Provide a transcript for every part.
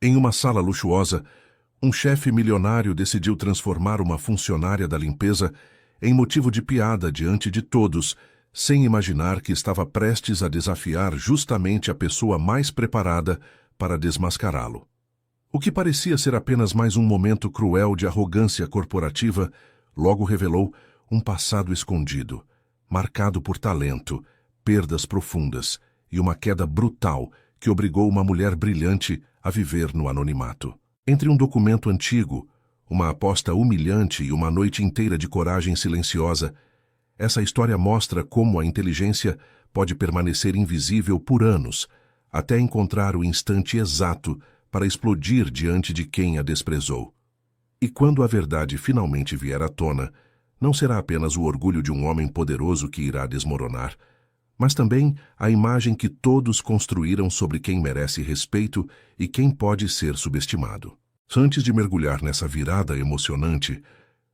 Em uma sala luxuosa, um chefe milionário decidiu transformar uma funcionária da limpeza em motivo de piada diante de todos, sem imaginar que estava prestes a desafiar justamente a pessoa mais preparada para desmascará-lo. O que parecia ser apenas mais um momento cruel de arrogância corporativa, logo revelou um passado escondido, marcado por talento, perdas profundas e uma queda brutal que obrigou uma mulher brilhante a viver no anonimato. Entre um documento antigo, uma aposta humilhante e uma noite inteira de coragem silenciosa, essa história mostra como a inteligência pode permanecer invisível por anos, até encontrar o instante exato para explodir diante de quem a desprezou. E quando a verdade finalmente vier à tona, não será apenas o orgulho de um homem poderoso que irá desmoronar, mas também a imagem que todos construíram sobre quem merece respeito e quem pode ser subestimado. Antes de mergulhar nessa virada emocionante,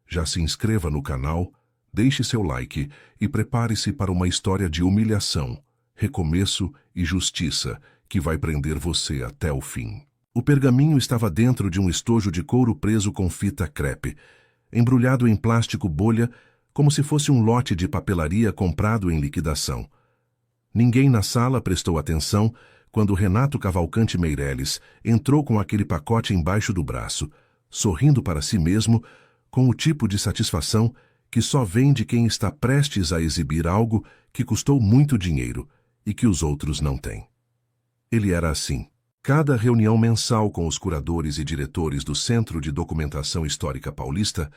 já se inscreva no canal, deixe seu like e prepare-se para uma história de humilhação, recomeço e justiça que vai prender você até o fim. O pergaminho estava dentro de um estojo de couro preso com fita crepe, embrulhado em plástico bolha, como se fosse um lote de papelaria comprado em liquidação. Ninguém na sala prestou atenção quando Renato Cavalcante Meireles entrou com aquele pacote embaixo do braço, sorrindo para si mesmo, com o tipo de satisfação que só vem de quem está prestes a exibir algo que custou muito dinheiro e que os outros não têm. Ele era assim. Cada reunião mensal com os curadores e diretores do Centro de Documentação Histórica Paulista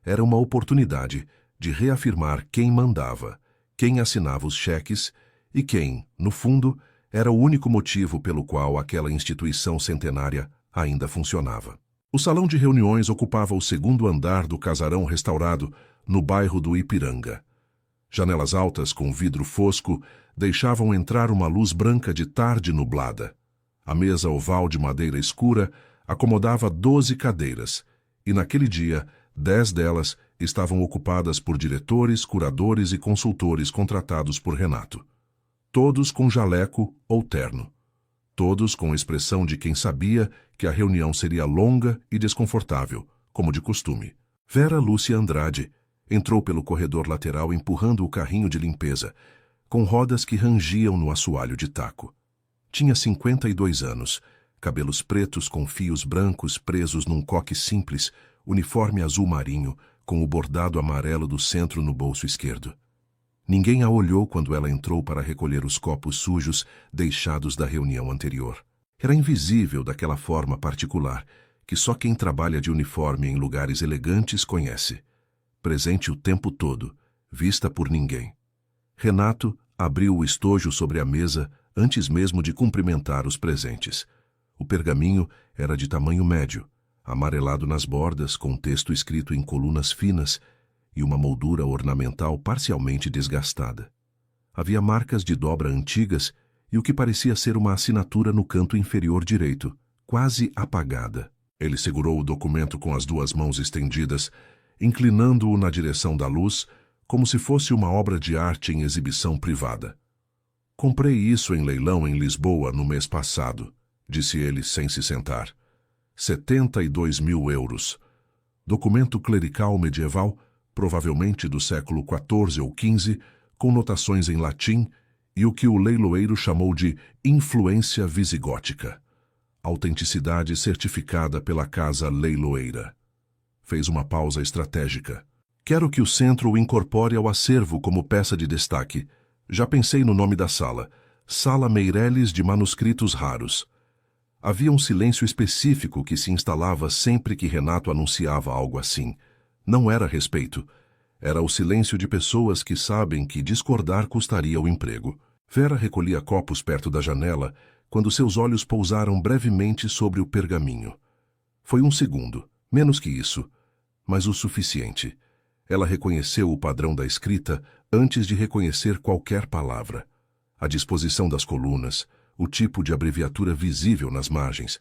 era uma oportunidade de reafirmar quem mandava, quem assinava os cheques e quem, no fundo, era o único motivo pelo qual aquela instituição centenária ainda funcionava. O salão de reuniões ocupava o segundo andar do casarão restaurado no bairro do Ipiranga. Janelas altas com vidro fosco deixavam entrar uma luz branca de tarde nublada. A mesa oval de madeira escura acomodava 12 cadeiras, e naquele dia, 10 delas estavam ocupadas por diretores, curadores e consultores contratados por Renato. Todos com jaleco ou terno. Todos com a expressão de quem sabia que a reunião seria longa e desconfortável, como de costume. Vera Lúcia Andrade entrou pelo corredor lateral empurrando o carrinho de limpeza, com rodas que rangiam no assoalho de taco. Tinha 52 anos, cabelos pretos com fios brancos presos num coque simples, uniforme azul marinho, com o bordado amarelo do centro no bolso esquerdo. Ninguém a olhou quando ela entrou para recolher os copos sujos deixados da reunião anterior. Era invisível daquela forma particular, que só quem trabalha de uniforme em lugares elegantes conhece. Presente o tempo todo, vista por ninguém. Renato abriu o estojo sobre a mesa antes mesmo de cumprimentar os presentes. O pergaminho era de tamanho médio, amarelado nas bordas, com texto escrito em colunas finas e uma moldura ornamental parcialmente desgastada. Havia marcas de dobra antigas e o que parecia ser uma assinatura no canto inferior direito, quase apagada. Ele segurou o documento com as duas mãos estendidas, inclinando-o na direção da luz, como se fosse uma obra de arte em exibição privada. Comprei isso em leilão em Lisboa no mês passado, disse ele sem se sentar. 72.000 euros. Documento clerical medieval, provavelmente do século XIV ou XV, com notações em latim e o que o leiloeiro chamou de influência visigótica. Autenticidade certificada pela casa leiloeira. Fez uma pausa estratégica. Quero que o centro o incorpore ao acervo como peça de destaque. Já pensei no nome da sala. Sala Meireles de Manuscritos Raros. Havia um silêncio específico que se instalava sempre que Renato anunciava algo assim. Não era respeito. Era o silêncio de pessoas que sabem que discordar custaria o emprego. Vera recolhia copos perto da janela quando seus olhos pousaram brevemente sobre o pergaminho. Foi um segundo, menos que isso, mas o suficiente. Ela reconheceu o padrão da escrita antes de reconhecer qualquer palavra. A disposição das colunas, o tipo de abreviatura visível nas margens,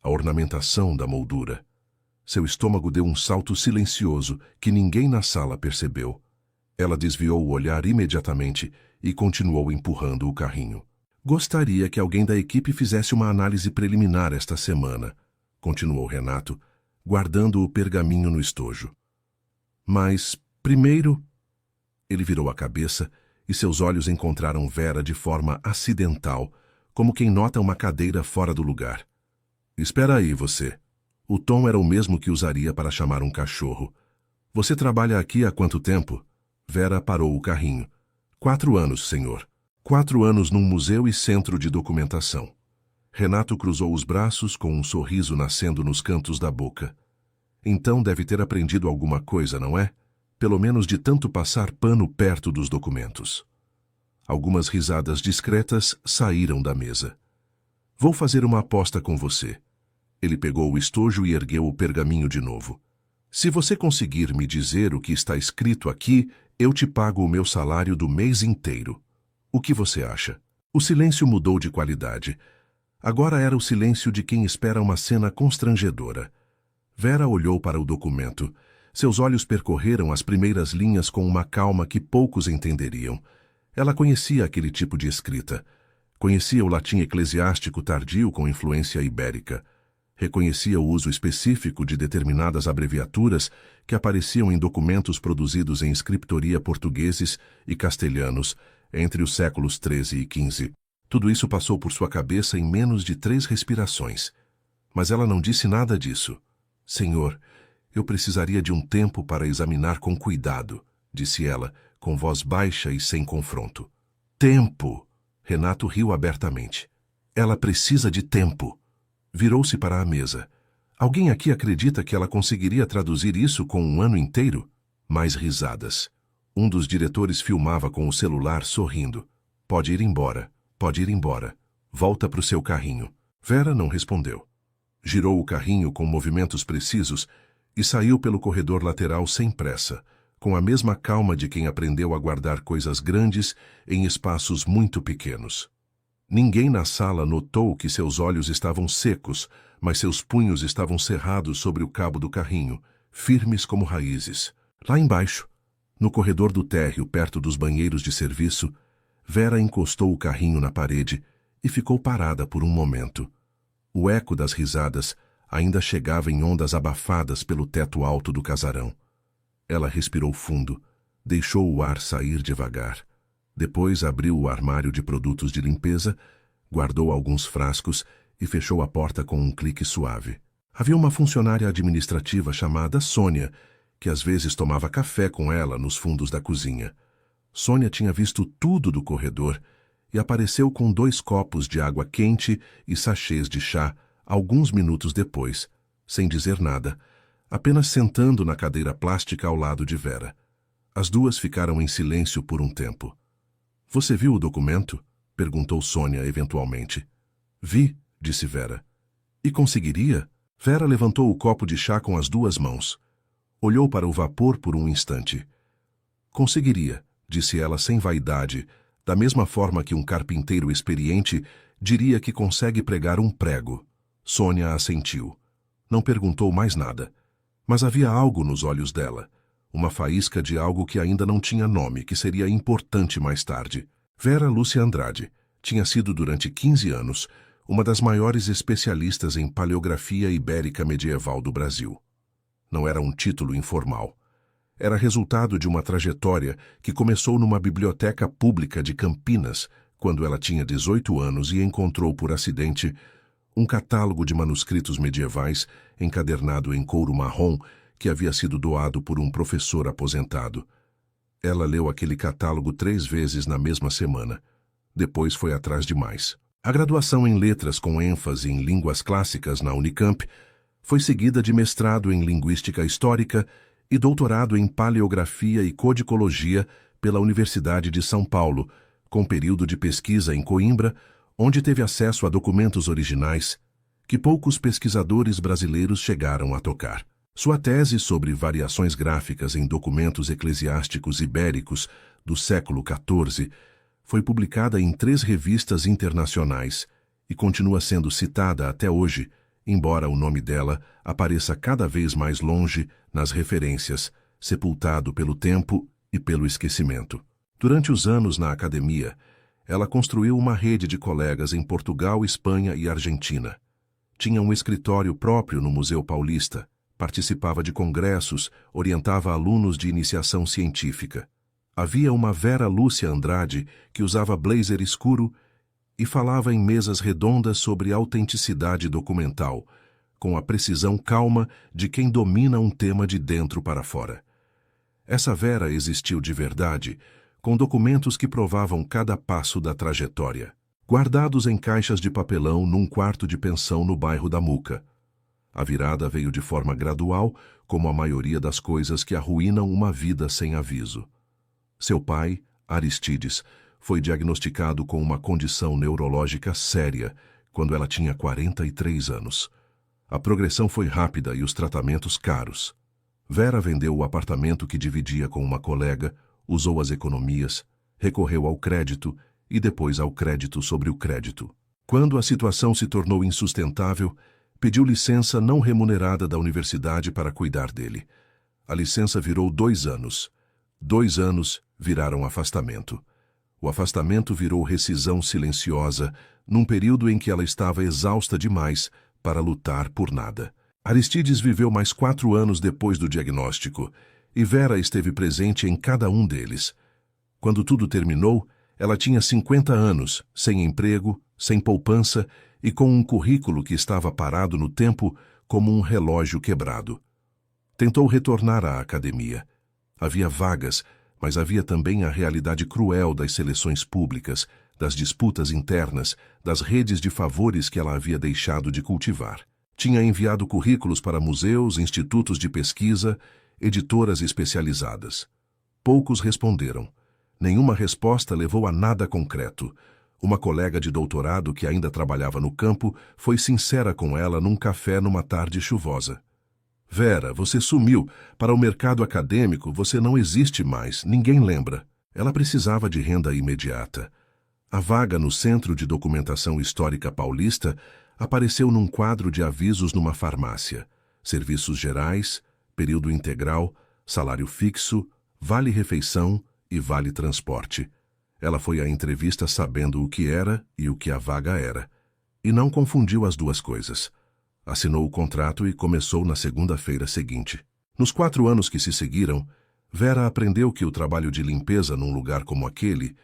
a ornamentação da moldura. Seu estômago deu um salto silencioso que ninguém na sala percebeu. Ela desviou o olhar imediatamente e continuou empurrando o carrinho. Gostaria que alguém da equipe fizesse uma análise preliminar esta semana, continuou Renato, guardando o pergaminho no estojo. Mas, primeiro... Ele virou a cabeça e seus olhos encontraram Vera de forma acidental, como quem nota uma cadeira fora do lugar. Espera aí, você. O tom era o mesmo que usaria para chamar um cachorro. Você trabalha aqui há quanto tempo? Vera parou o carrinho. 4 anos, senhor. 4 anos num museu e centro de documentação. Renato cruzou os braços com um sorriso nascendo nos cantos da boca. Então deve ter aprendido alguma coisa, não é? Pelo menos de tanto passar pano perto dos documentos. Algumas risadas discretas saíram da mesa. Vou fazer uma aposta com você. Ele pegou o estojo e ergueu o pergaminho de novo. Se você conseguir me dizer o que está escrito aqui, eu te pago o meu salário do mês inteiro. O que você acha? O silêncio mudou de qualidade. Agora era o silêncio de quem espera uma cena constrangedora. Vera olhou para o documento. Seus olhos percorreram as primeiras linhas com uma calma que poucos entenderiam. Ela conhecia aquele tipo de escrita. Conhecia o latim eclesiástico tardio com influência ibérica. Reconhecia o uso específico de determinadas abreviaturas que apareciam em documentos produzidos em escritoria portugueses e castelhanos entre os séculos XIII e XV. Tudo isso passou por sua cabeça em menos de 3 respirações. Mas ela não disse nada disso. Senhor, eu precisaria de um tempo para examinar com cuidado, disse ela, com voz baixa e sem confronto. Tempo! Renato riu abertamente. Ela precisa de tempo. Virou-se para a mesa. Alguém aqui acredita que ela conseguiria traduzir isso com 1 ano inteiro? Mais risadas. Um dos diretores filmava com o celular, sorrindo. Pode ir embora. Pode ir embora. Volta para o seu carrinho. Vera não respondeu. Girou o carrinho com movimentos precisos e saiu pelo corredor lateral sem pressa, com a mesma calma de quem aprendeu a guardar coisas grandes em espaços muito pequenos. Ninguém na sala notou que seus olhos estavam secos, mas seus punhos estavam cerrados sobre o cabo do carrinho, firmes como raízes. Lá embaixo, no corredor do térreo, perto dos banheiros de serviço, Vera encostou o carrinho na parede e ficou parada por um momento. O eco das risadas ainda chegava em ondas abafadas pelo teto alto do casarão. Ela respirou fundo, deixou o ar sair devagar. Depois abriu o armário de produtos de limpeza, guardou alguns frascos e fechou a porta com um clique suave. Havia uma funcionária administrativa chamada Sônia, que às vezes tomava café com ela nos fundos da cozinha. Sônia tinha visto tudo do corredor e apareceu com 2 copos de água quente e sachês de chá alguns minutos depois, sem dizer nada, apenas sentando na cadeira plástica ao lado de Vera. As duas ficaram em silêncio por um tempo. Você viu o documento? Perguntou Sônia eventualmente. Vi, disse Vera. E conseguiria? Vera levantou o copo de chá com as 2 mãos. Olhou para o vapor por um instante. Conseguiria, disse ela sem vaidade, da mesma forma que um carpinteiro experiente diria que consegue pregar um prego. Sônia assentiu. Não perguntou mais nada. Mas havia algo nos olhos dela. Uma faísca de algo que ainda não tinha nome, que seria importante mais tarde. Vera Lúcia Andrade tinha sido durante 15 anos uma das maiores especialistas em paleografia ibérica medieval do Brasil. Não era um título informal. Era resultado de uma trajetória que começou numa biblioteca pública de Campinas, quando ela tinha 18 anos e encontrou por acidente um catálogo de manuscritos medievais encadernado em couro marrom que havia sido doado por um professor aposentado. Ela leu aquele catálogo 3 vezes na mesma semana. Depois foi atrás de mais. A graduação em letras com ênfase em línguas clássicas na Unicamp foi seguida de mestrado em linguística histórica e doutorado em paleografia e codicologia pela Universidade de São Paulo, com período de pesquisa em Coimbra, onde teve acesso a documentos originais que poucos pesquisadores brasileiros chegaram a tocar. Sua tese sobre variações gráficas em documentos eclesiásticos ibéricos do século XIV foi publicada em 3 revistas internacionais e continua sendo citada até hoje, embora o nome dela apareça cada vez mais longe nas referências, sepultado pelo tempo e pelo esquecimento. Durante os anos na academia, ela construiu uma rede de colegas em Portugal, Espanha e Argentina. Tinha um escritório próprio no Museu Paulista, participava de congressos, orientava alunos de iniciação científica. Havia uma Vera Lúcia Andrade que usava blazer escuro e falava em mesas redondas sobre autenticidade documental, com a precisão calma de quem domina um tema de dentro para fora. Essa Vera existiu de verdade, com documentos que provavam cada passo da trajetória, guardados em caixas de papelão num quarto de pensão no bairro da Muca. A virada veio de forma gradual, como a maioria das coisas que arruinam uma vida sem aviso. Seu pai, Aristides, foi diagnosticado com uma condição neurológica séria quando ela tinha 43 anos. A progressão foi rápida e os tratamentos caros. Vera vendeu o apartamento que dividia com uma colega, usou as economias, recorreu ao crédito e depois ao crédito sobre o crédito. Quando a situação se tornou insustentável, pediu licença não remunerada da universidade para cuidar dele. A licença virou 2 anos. 2 anos viraram afastamento. O afastamento virou rescisão silenciosa, num período em que ela estava exausta demais para lutar por nada. Aristides viveu mais 4 anos depois do diagnóstico, e Vera esteve presente em cada um deles. Quando tudo terminou, ela tinha 50 anos, sem emprego, sem poupança e com um currículo que estava parado no tempo como um relógio quebrado. Tentou retornar à academia. Havia vagas, mas havia também a realidade cruel das seleções públicas, das disputas internas, das redes de favores que ela havia deixado de cultivar. Tinha enviado currículos para museus, institutos de pesquisa, editoras especializadas. Poucos responderam. Nenhuma resposta levou a nada concreto. Uma colega de doutorado que ainda trabalhava no campo foi sincera com ela num café numa tarde chuvosa. Vera, você sumiu. Para o mercado acadêmico, você não existe mais. Ninguém lembra. Ela precisava de renda imediata. A vaga no Centro de Documentação Histórica Paulista apareceu num quadro de avisos numa farmácia. Serviços gerais, período integral, salário fixo, vale-refeição e vale-transporte. Ela foi à entrevista sabendo o que era e o que a vaga era. E não confundiu as duas coisas. Assinou o contrato e começou na segunda-feira seguinte. Nos 4 anos que se seguiram, Vera aprendeu que o trabalho de limpeza num lugar como aquele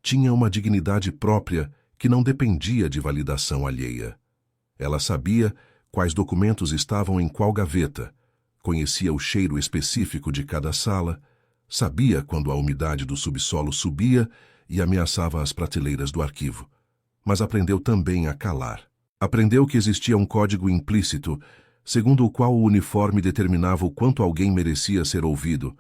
tinha uma dignidade própria que não dependia de validação alheia. Ela sabia quais documentos estavam em qual gaveta, conhecia o cheiro específico de cada sala, sabia quando a umidade do subsolo subia e ameaçava as prateleiras do arquivo. Mas aprendeu também a calar. Aprendeu que existia um código implícito, segundo o qual o uniforme determinava o quanto alguém merecia ser ouvido,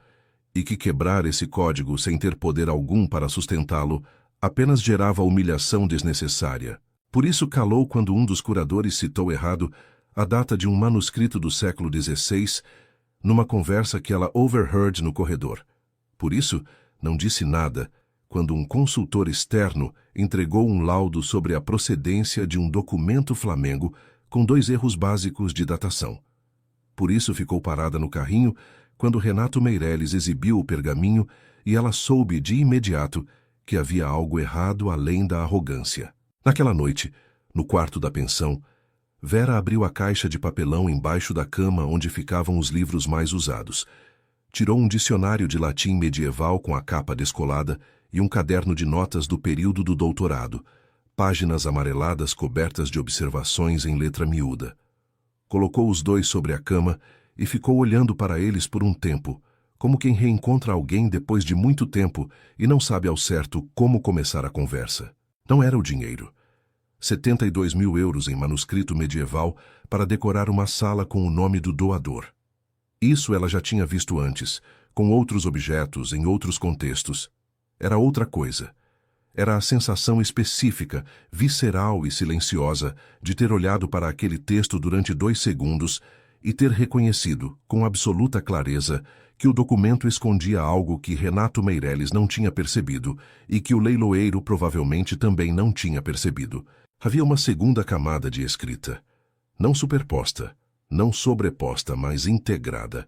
e que quebrar esse código sem ter poder algum para sustentá-lo apenas gerava humilhação desnecessária. Por isso calou quando um dos curadores citou errado a data de um manuscrito do século XVI numa conversa que ela overheard no corredor. Por isso, não disse nada quando um consultor externo entregou um laudo sobre a procedência de um documento flamengo com 2 erros básicos de datação. Por isso ficou parada no carrinho quando Renato Meireles exibiu o pergaminho e ela soube de imediato que havia algo errado além da arrogância. Naquela noite, no quarto da pensão, Vera abriu a caixa de papelão embaixo da cama onde ficavam os livros mais usados. Tirou um dicionário de latim medieval com a capa descolada e um caderno de notas do período do doutorado, páginas amareladas cobertas de observações em letra miúda. Colocou os 2 sobre a cama e ficou olhando para eles por um tempo, como quem reencontra alguém depois de muito tempo e não sabe ao certo como começar a conversa. Não era o dinheiro. 72 mil euros em manuscrito medieval para decorar uma sala com o nome do doador. Isso ela já tinha visto antes, com outros objetos, em outros contextos. Era outra coisa. Era a sensação específica, visceral e silenciosa de ter olhado para aquele texto durante 2 segundos e ter reconhecido, com absoluta clareza, que o documento escondia algo que Renato Meireles não tinha percebido e que o leiloeiro provavelmente também não tinha percebido. Havia uma segunda camada de escrita, não superposta, não sobreposta, mas integrada.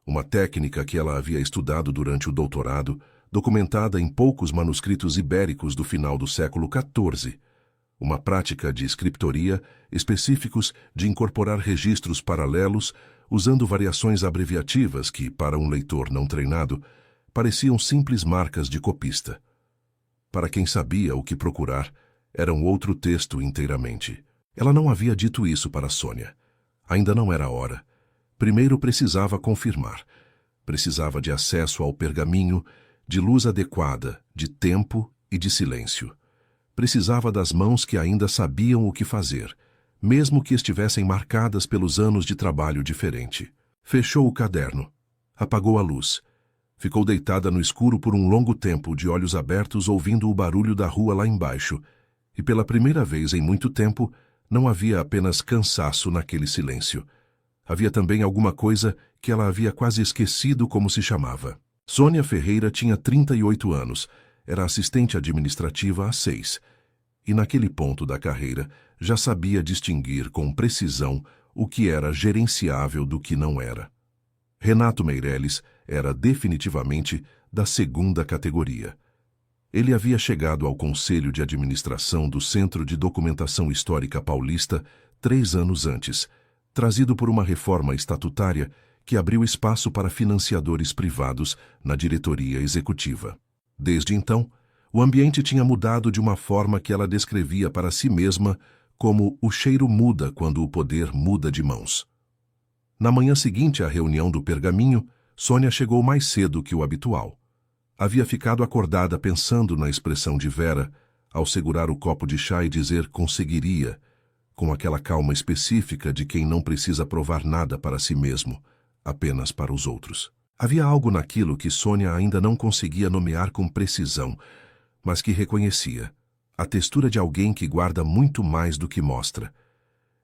Uma técnica que ela havia estudado durante o doutorado, documentada em poucos manuscritos ibéricos do final do século XIV. uma prática de escritoria específicos de incorporar registros paralelos usando variações abreviativas que, para um leitor não treinado, pareciam simples marcas de copista. Para quem sabia o que procurar, era um outro texto inteiramente. Ela não havia dito isso para Sônia. Ainda não era a hora. Primeiro precisava confirmar. Precisava de acesso ao pergaminho, de luz adequada, de tempo e de silêncio. Precisava das mãos que ainda sabiam o que fazer, mesmo que estivessem marcadas pelos anos de trabalho diferente. Fechou o caderno. Apagou a luz. Ficou deitada no escuro por um longo tempo, de olhos abertos, ouvindo o barulho da rua lá embaixo. E pela primeira vez em muito tempo, não havia apenas cansaço naquele silêncio. Havia também alguma coisa que ela havia quase esquecido como se chamava. Sônia Ferreira tinha 38 anos, era assistente administrativa há 6, e naquele ponto da carreira já sabia distinguir com precisão o que era gerenciável do que não era. Renato Meireles era definitivamente da segunda categoria. Ele havia chegado ao Conselho de Administração do Centro de Documentação Histórica Paulista 3 anos antes, trazido por uma reforma estatutária que abriu espaço para financiadores privados na diretoria executiva. Desde então, o ambiente tinha mudado de uma forma que ela descrevia para si mesma como o cheiro muda quando o poder muda de mãos. Na manhã seguinte à reunião do pergaminho, Sônia chegou mais cedo que o habitual. Havia ficado acordada pensando na expressão de Vera ao segurar o copo de chá e dizer conseguiria, com aquela calma específica de quem não precisa provar nada para si mesmo, apenas para os outros. Havia algo naquilo que Sônia ainda não conseguia nomear com precisão, mas que reconhecia, a textura de alguém que guarda muito mais do que mostra.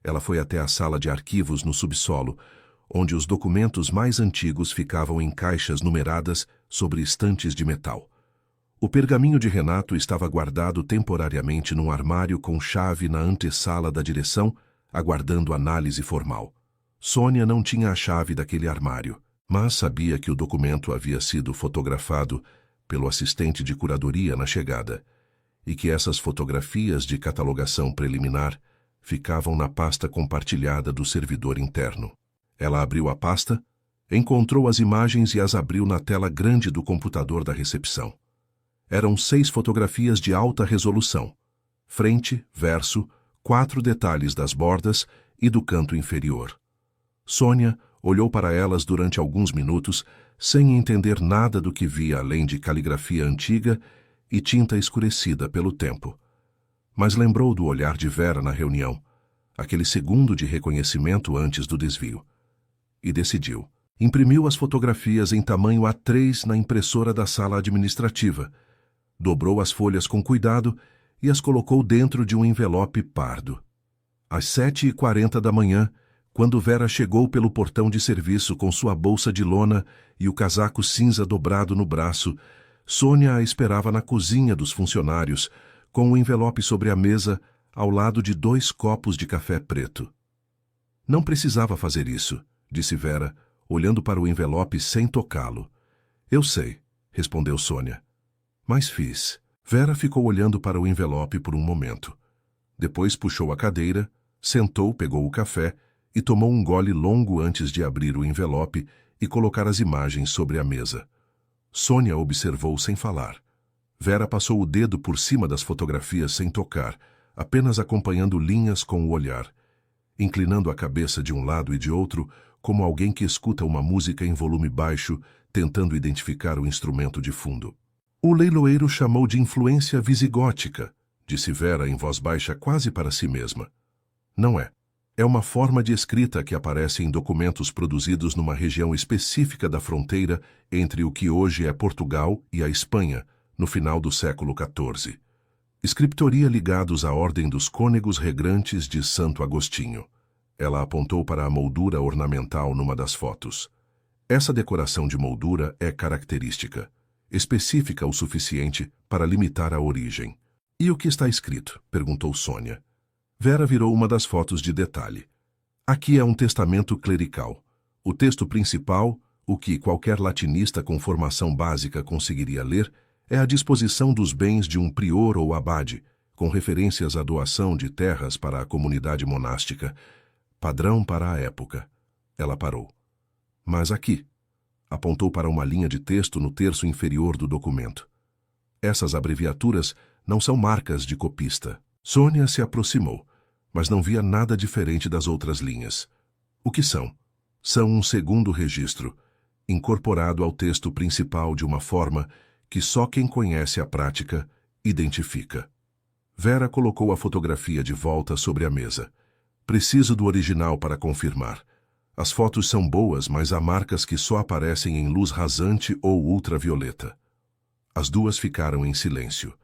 Ela foi até a sala de arquivos no subsolo, onde os documentos mais antigos ficavam em caixas numeradas sobre estantes de metal. O pergaminho de Renato estava guardado temporariamente num armário com chave na antessala da direção, aguardando análise formal. Sônia não tinha a chave daquele armário, mas sabia que o documento havia sido fotografado pelo assistente de curadoria na chegada, e que essas fotografias de catalogação preliminar ficavam na pasta compartilhada do servidor interno. Ela abriu a pasta, encontrou as imagens e as abriu na tela grande do computador da recepção. Eram 6 fotografias de alta resolução, frente, verso, 4 detalhes das bordas e do canto inferior. Sônia olhou para elas durante alguns minutos, sem entender nada do que via além de caligrafia antiga e tinta escurecida pelo tempo. Mas lembrou do olhar de Vera na reunião, aquele segundo de reconhecimento antes do desvio. E decidiu. Imprimiu as fotografias em tamanho A3 na impressora da sala administrativa, dobrou as folhas com cuidado e as colocou dentro de um envelope pardo. Às 7h40 da manhã, quando Vera chegou pelo portão de serviço com sua bolsa de lona e o casaco cinza dobrado no braço, Sônia a esperava na cozinha dos funcionários, com o envelope sobre a mesa, ao lado de 2 copos de café preto. Não precisava fazer isso, disse Vera, olhando para o envelope sem tocá-lo. Eu sei, respondeu Sônia. Mas fiz. Vera ficou olhando para o envelope por um momento. Depois puxou a cadeira, sentou, pegou o café e tomou um gole longo antes de abrir o envelope e colocar as imagens sobre a mesa. Sônia observou sem falar. Vera passou o dedo por cima das fotografias sem tocar, apenas acompanhando linhas com o olhar, inclinando a cabeça de um lado e de outro, como alguém que escuta uma música em volume baixo, tentando identificar o instrumento de fundo. O leiloeiro chamou de influência visigótica, disse Vera em voz baixa quase para si mesma. Não é. É uma forma de escrita que aparece em documentos produzidos numa região específica da fronteira entre o que hoje é Portugal e a Espanha, no final do século XIV. Escriptoria ligados à Ordem dos Cônegos Regrantes de Santo Agostinho. Ela apontou para a moldura ornamental numa das fotos. Essa decoração de moldura é característica, específica o suficiente para limitar a origem. E o que está escrito? Perguntou Sônia. Vera virou uma das fotos de detalhe. Aqui é um testamento clerical. O texto principal, o que qualquer latinista com formação básica conseguiria ler, é a disposição dos bens de um prior ou abade, com referências à doação de terras para a comunidade monástica, padrão para a época. Ela parou. Mas aqui, apontou para uma linha de texto no terço inferior do documento. Essas abreviaturas não são marcas de copista. Sônia se aproximou, mas não via nada diferente das outras linhas. O que são? São um segundo registro, incorporado ao texto principal de uma forma que só quem conhece a prática identifica. Vera colocou a fotografia de volta sobre a mesa. Preciso do original para confirmar. As fotos são boas, mas há marcas que só aparecem em luz rasante ou ultravioleta. As duas ficaram em silêncio.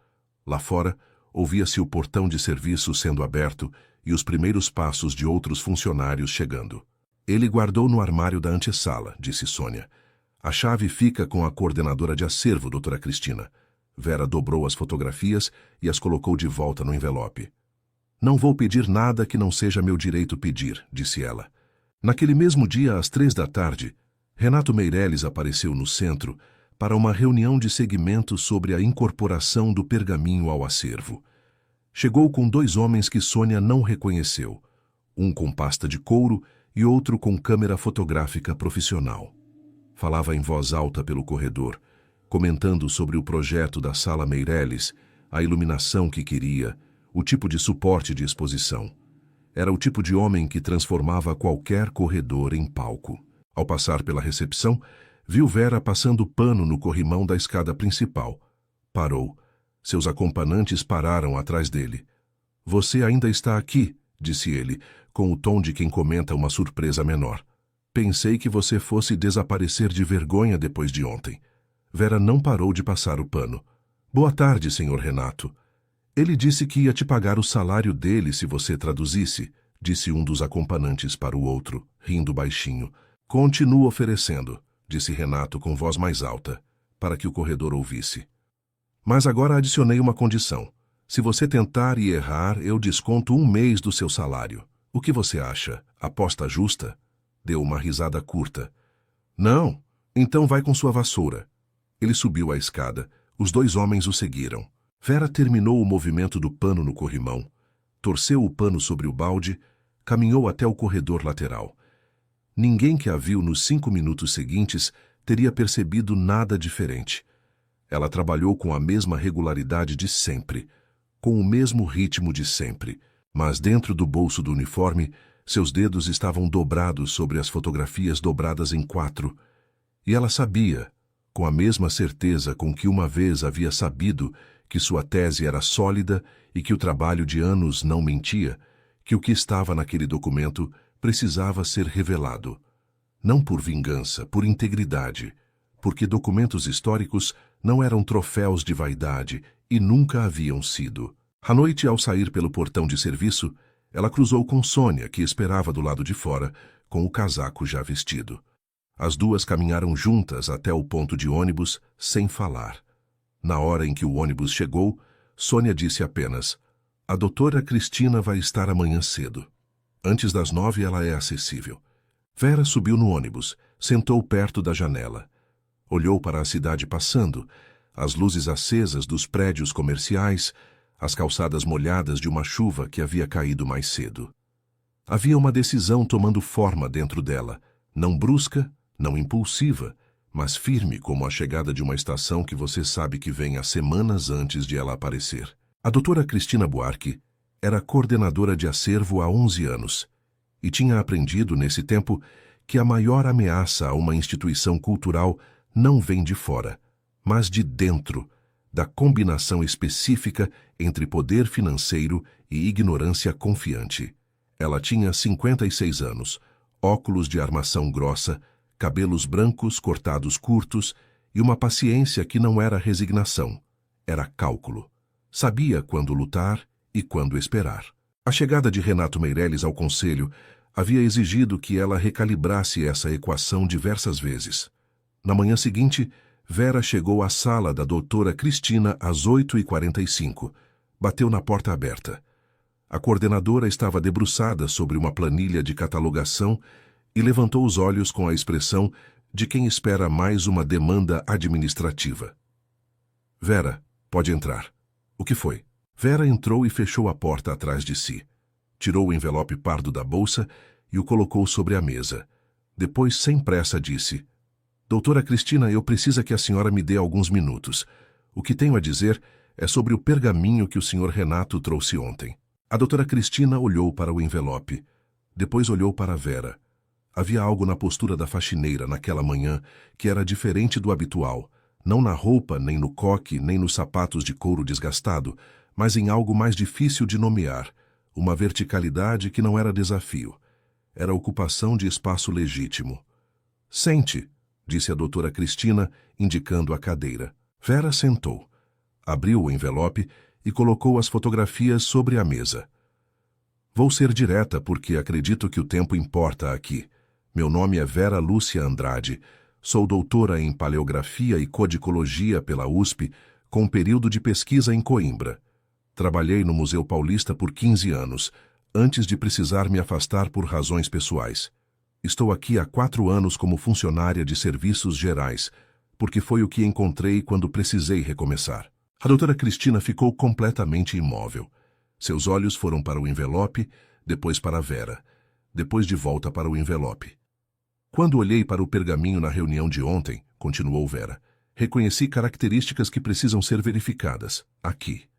Lá fora, ouvia-se o portão de serviço sendo aberto e os primeiros passos de outros funcionários chegando. Ele guardou no armário da antessala, disse Sônia. A chave fica com a coordenadora de acervo, doutora Cristina. Vera dobrou as fotografias e as colocou de volta no envelope. Não vou pedir nada que não seja meu direito pedir, disse ela. Naquele mesmo dia, às 15h, Renato Meireles apareceu no centro para uma reunião de seguimento sobre a incorporação do pergaminho ao acervo. Chegou com 2 homens que Sônia não reconheceu, um com pasta de couro e outro com câmera fotográfica profissional. Falava em voz alta pelo corredor, comentando sobre o projeto da Sala Meireles, a iluminação que queria, o tipo de suporte de exposição. Era o tipo de homem que transformava qualquer corredor em palco. Ao passar pela recepção, viu Vera passando pano no corrimão da escada principal. Parou. Seus acompanhantes pararam atrás dele. Você ainda está aqui, disse ele, com o tom de quem comenta uma surpresa menor. Pensei que você fosse desaparecer de vergonha depois de ontem. Vera não parou de passar o pano. Boa tarde, senhor Renato. Ele disse que ia te pagar o salário dele se você traduzisse, disse um dos acompanhantes para o outro, rindo baixinho. Continuo oferecendo, disse Renato com voz mais alta, para que o corredor ouvisse. Mas agora adicionei uma condição. Se você tentar e errar, eu desconto 1 mês do seu salário. O que você acha? Aposta justa? Deu uma risada curta. Não, então vai com sua vassoura. Ele subiu a escada. Os 2 homens o seguiram. Vera terminou o movimento do pano no corrimão, torceu o pano sobre o balde, caminhou até o corredor lateral. Ninguém que a viu nos 5 minutos seguintes teria percebido nada diferente. Ela trabalhou com a mesma regularidade de sempre, com o mesmo ritmo de sempre, mas dentro do bolso do uniforme, seus dedos estavam dobrados sobre as fotografias dobradas em 4, e ela sabia, com a mesma certeza com que uma vez havia sabido que sua tese era sólida e que o trabalho de anos não mentia, que o que estava naquele documento precisava ser revelado. Não por vingança, por integridade, porque documentos históricos não eram troféus de vaidade e nunca haviam sido. À noite, ao sair pelo portão de serviço, ela cruzou com Sônia, que esperava do lado de fora, com o casaco já vestido. As duas caminharam juntas até o ponto de ônibus, sem falar. Na hora em que o ônibus chegou, Sônia disse apenas: a doutora Cristina vai estar amanhã cedo. Antes das 9 ela é acessível. Vera subiu no ônibus, sentou perto da janela. Olhou para a cidade passando, as luzes acesas dos prédios comerciais, as calçadas molhadas de uma chuva que havia caído mais cedo. Havia uma decisão tomando forma dentro dela, não brusca, não impulsiva, mas firme como a chegada de uma estação que você sabe que vem há semanas antes de ela aparecer. A doutora Cristina Buarque era coordenadora de acervo há 11 anos e tinha aprendido nesse tempo que a maior ameaça a uma instituição cultural não vem de fora, mas de dentro, da combinação específica entre poder financeiro e ignorância confiante. Ela tinha 56 anos, óculos de armação grossa, cabelos brancos cortados curtos e uma paciência que não era resignação, era cálculo. Sabia quando lutar e quando esperar. A chegada de Renato Meireles ao conselho havia exigido que ela recalibrasse essa equação diversas vezes. Na manhã seguinte, Vera chegou à sala da doutora Cristina às 8h45. Bateu na porta aberta. A coordenadora estava debruçada sobre uma planilha de catalogação e levantou os olhos com a expressão de quem espera mais uma demanda administrativa. Vera, pode entrar. O que foi? Vera entrou e fechou a porta atrás de si. Tirou o envelope pardo da bolsa e o colocou sobre a mesa. Depois, sem pressa, disse: Doutora Cristina, eu preciso que a senhora me dê alguns minutos. O que tenho a dizer é sobre o pergaminho que o senhor Renato trouxe ontem. A doutora Cristina olhou para o envelope. Depois olhou para Vera. Havia algo na postura da faxineira naquela manhã que era diferente do habitual, não na roupa, nem no coque, nem nos sapatos de couro desgastado, mas em algo mais difícil de nomear, uma verticalidade que não era desafio. Era ocupação de espaço legítimo. Sente, disse a doutora Cristina, indicando a cadeira. Vera sentou. Abriu o envelope e colocou as fotografias sobre a mesa. Vou ser direta porque acredito que o tempo importa aqui. Meu nome é Vera Lúcia Andrade. Sou doutora em Paleografia e Codicologia pela USP, com período de pesquisa em Coimbra. Trabalhei no Museu Paulista por 15 anos, antes de precisar me afastar por razões pessoais. Estou aqui há 4 anos como funcionária de serviços gerais, porque foi o que encontrei quando precisei recomeçar. A doutora Cristina ficou completamente imóvel. Seus olhos foram para o envelope, depois para a Vera, depois de volta para o envelope. Quando olhei para o pergaminho na reunião de ontem, continuou Vera, reconheci características que precisam ser verificadas. Aqui.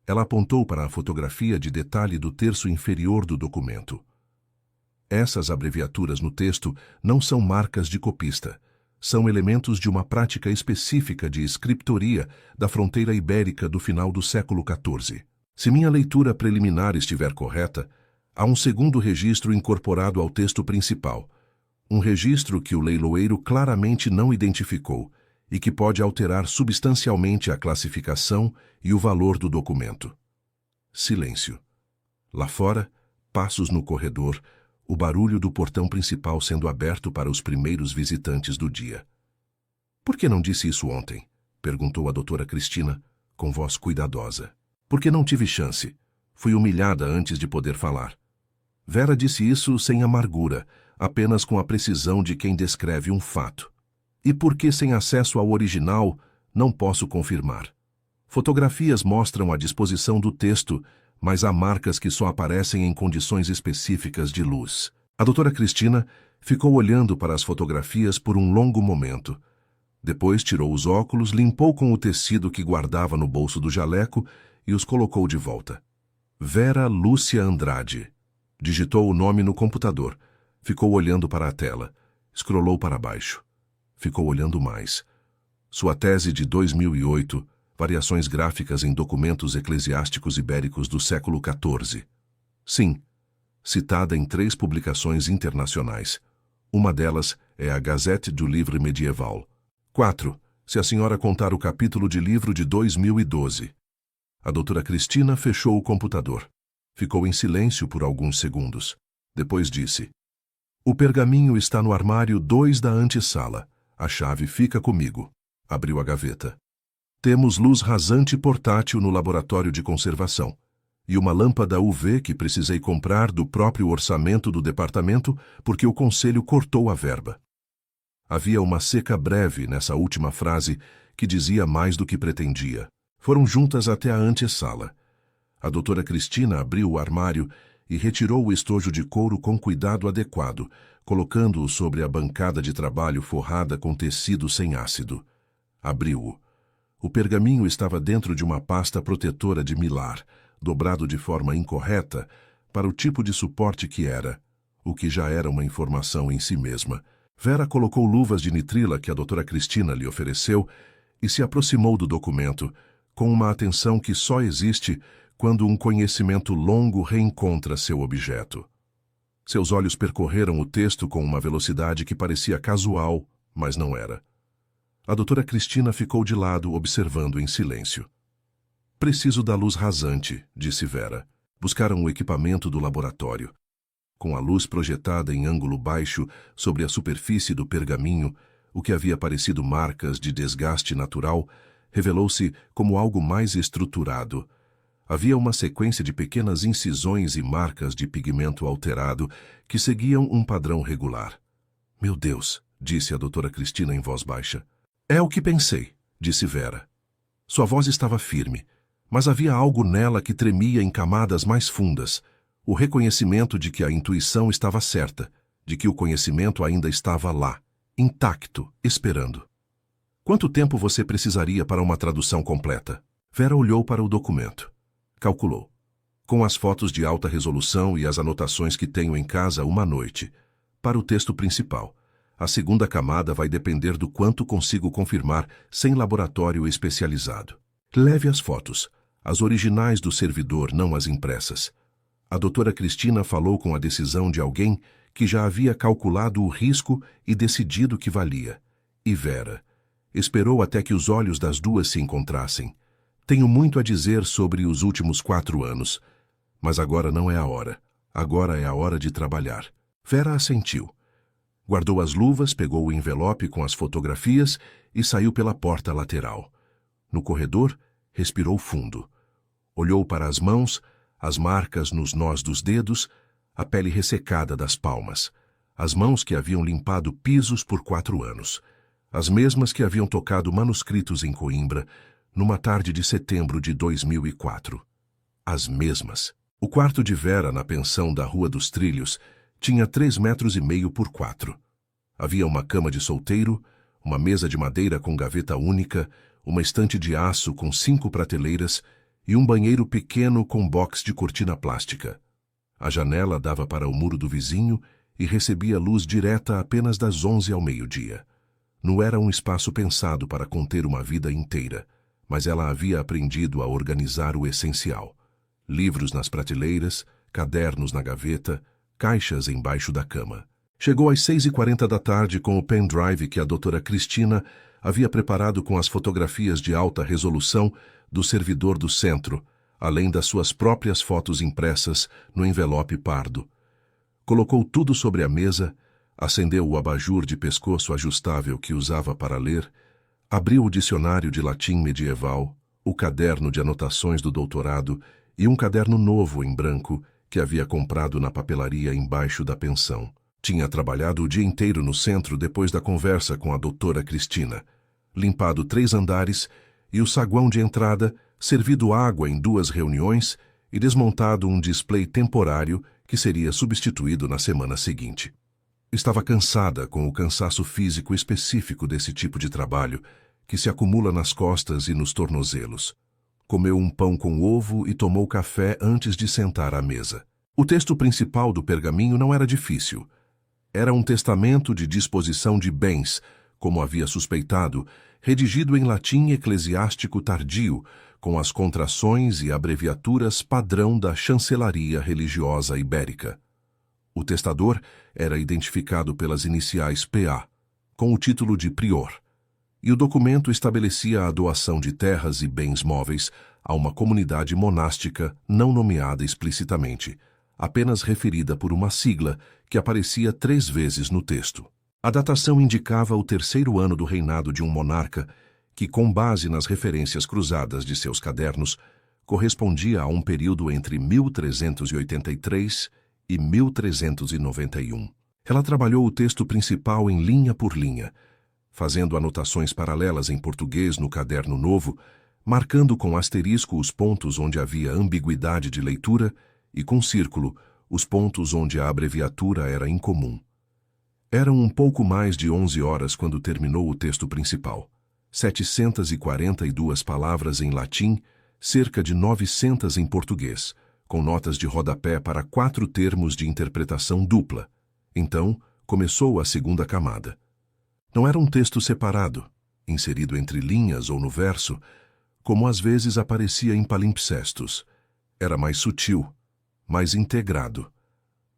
Ela apontou para a fotografia de detalhe do terço inferior do documento. Essas abreviaturas no texto não são marcas de copista. São elementos de uma prática específica de escriptoria da fronteira ibérica do final do século XIV. Se minha leitura preliminar estiver correta, há um segundo registro incorporado ao texto principal, um registro que o leiloeiro claramente não identificou e que pode alterar substancialmente a classificação e o valor do documento. Silêncio. Lá fora, passos no corredor, o barulho do portão principal sendo aberto para os primeiros visitantes do dia. Por que não disse isso ontem? Perguntou a doutora Cristina, com voz cuidadosa. Porque não tive chance. Fui humilhada antes de poder falar. Vera disse isso sem amargura, apenas com a precisão de quem descreve um fato. E porque sem acesso ao original, não posso confirmar. Fotografias mostram a disposição do texto, mas há marcas que só aparecem em condições específicas de luz. A doutora Cristina ficou olhando para as fotografias por um longo momento. Depois tirou os óculos, limpou com o tecido que guardava no bolso do jaleco e os colocou de volta. Vera Lúcia Andrade. Digitou o nome no computador. Ficou olhando para a tela. Scrollou para baixo. Ficou olhando mais. Sua tese de 2008, Variações gráficas em documentos eclesiásticos ibéricos do século XIV. Sim, citada em 3 publicações internacionais. Uma delas é a Gazette du Livre Medieval. 4. Se a senhora contar o capítulo de livro de 2012. A doutora Cristina fechou o computador. Ficou em silêncio por alguns segundos. Depois disse: O pergaminho está no armário 2 da antessala. A chave fica comigo. Abriu a gaveta. Temos luz rasante portátil no laboratório de conservação e uma lâmpada UV que precisei comprar do próprio orçamento do departamento porque o conselho cortou a verba. Havia uma seca breve nessa última frase que dizia mais do que pretendia. Foram juntas até a antessala. A doutora Cristina abriu o armário e retirou o estojo de couro com cuidado adequado, colocando-o sobre a bancada de trabalho forrada com tecido sem ácido. Abriu-o. O pergaminho estava dentro de uma pasta protetora de mylar, dobrado de forma incorreta para o tipo de suporte que era, o que já era uma informação em si mesma. Vera colocou luvas de nitrila que a doutora Cristina lhe ofereceu e se aproximou do documento, com uma atenção que só existe quando um conhecimento longo reencontra seu objeto. Seus olhos percorreram o texto com uma velocidade que parecia casual, mas não era. A doutora Cristina ficou de lado, observando em silêncio. Preciso da luz rasante, disse Vera. Buscaram o equipamento do laboratório. Com a luz projetada em ângulo baixo sobre a superfície do pergaminho, o que havia parecido marcas de desgaste natural, revelou-se como algo mais estruturado. Havia uma sequência de pequenas incisões e marcas de pigmento alterado que seguiam um padrão regular. Meu Deus, disse a doutora Cristina em voz baixa. É o que pensei, disse Vera. Sua voz estava firme, Mas havia algo nela que tremia em camadas mais fundas, o reconhecimento de que a intuição estava certa, de que o conhecimento ainda estava lá, intacto, esperando. Quanto tempo você precisaria para uma tradução completa? Vera olhou para o documento. Calculou. Com as fotos de alta resolução e as anotações que tenho em casa, uma noite. Para o texto principal. A segunda camada vai depender do quanto consigo confirmar sem laboratório especializado. Leve as fotos, as originais do servidor, não as impressas. A doutora Cristina falou com a decisão de alguém que já havia calculado o risco e decidido que valia. E Vera esperou até que os olhos das duas se encontrassem. Tenho muito a dizer sobre os últimos 4 anos, mas agora não é a hora. Agora é a hora de trabalhar. Vera assentiu. Guardou as luvas, pegou o envelope com as fotografias e saiu pela porta lateral. No corredor, respirou fundo. Olhou para as mãos, as marcas nos nós dos dedos, a pele ressecada das palmas. As mãos que haviam limpado pisos por 4 anos. As mesmas que haviam tocado manuscritos em Coimbra, numa tarde de setembro de 2004. As mesmas. O quarto de Vera na pensão da Rua dos Trilhos tinha 3,5 metros por 4. Havia uma cama de solteiro, uma mesa de madeira com gaveta única, uma estante de aço com 5 prateleiras e um banheiro pequeno com box de cortina plástica. A janela dava para o muro do vizinho e recebia luz direta apenas das 11 ao meio-dia. Não era um espaço pensado para conter uma vida inteira, mas ela havia aprendido a organizar o essencial. Livros nas prateleiras, cadernos na gaveta, caixas embaixo da cama. Chegou às 6h40 da tarde com o pendrive que a doutora Cristina havia preparado com as fotografias de alta resolução do servidor do centro, além das suas próprias fotos impressas no envelope pardo. Colocou tudo sobre a mesa, acendeu o abajur de pescoço ajustável que usava para ler, abriu o dicionário de latim medieval, o caderno de anotações do doutorado e um caderno novo em branco que havia comprado na papelaria embaixo da pensão. Tinha trabalhado o dia inteiro no centro depois da conversa com a doutora Cristina, limpado 3 andares e o saguão de entrada, servido água em 2 reuniões e desmontado um display temporário que seria substituído na semana seguinte. Estava cansada com o cansaço físico específico desse tipo de trabalho que se acumula nas costas e nos tornozelos. Comeu um pão com ovo e tomou café antes de sentar à mesa. O texto principal do pergaminho não era difícil. Era um testamento de disposição de bens, como havia suspeitado, redigido em latim eclesiástico tardio, com as contrações e abreviaturas padrão da chancelaria religiosa ibérica. O testador era identificado pelas iniciais PA, com o título de prior, e o documento estabelecia a doação de terras e bens móveis a uma comunidade monástica não nomeada explicitamente, apenas referida por uma sigla que aparecia 3 vezes no texto. A datação indicava o 3º ano do reinado de um monarca que, com base nas referências cruzadas de seus cadernos, correspondia a um período entre 1383 e 1391. Ela trabalhou o texto principal em linha por linha, fazendo anotações paralelas em português no caderno novo, marcando com asterisco os pontos onde havia ambiguidade de leitura e com círculo os pontos onde a abreviatura era incomum. Eram um pouco mais de 11 horas quando terminou o texto principal. 742 palavras em latim, cerca de 900 em português, com notas de rodapé para 4 termos de interpretação dupla. Então, começou a segunda camada. Não era um texto separado, inserido entre linhas ou no verso, como às vezes aparecia em palimpsestos. Era mais sutil, mais integrado.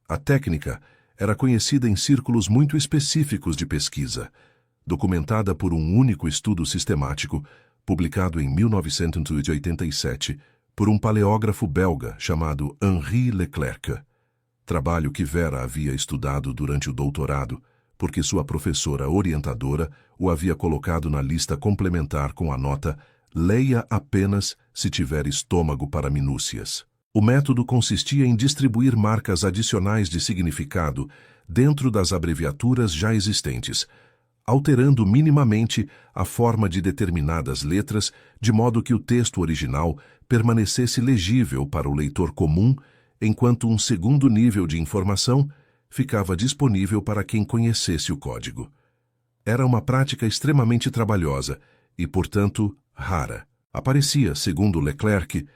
A técnica era conhecida em círculos muito específicos de pesquisa, documentada por um único estudo sistemático, publicado em 1987, por um paleógrafo belga chamado Henri Leclerc, trabalho que Vera havia estudado durante o doutorado, porque sua professora orientadora o havia colocado na lista complementar com a nota «Leia apenas se tiver estômago para minúcias». O método consistia em distribuir marcas adicionais de significado dentro das abreviaturas já existentes, alterando minimamente a forma de determinadas letras, de modo que o texto original permanecesse legível para o leitor comum, enquanto um segundo nível de informação ficava disponível para quem conhecesse o código. Era uma prática extremamente trabalhosa e, portanto, rara. Aparecia, segundo Leclerc,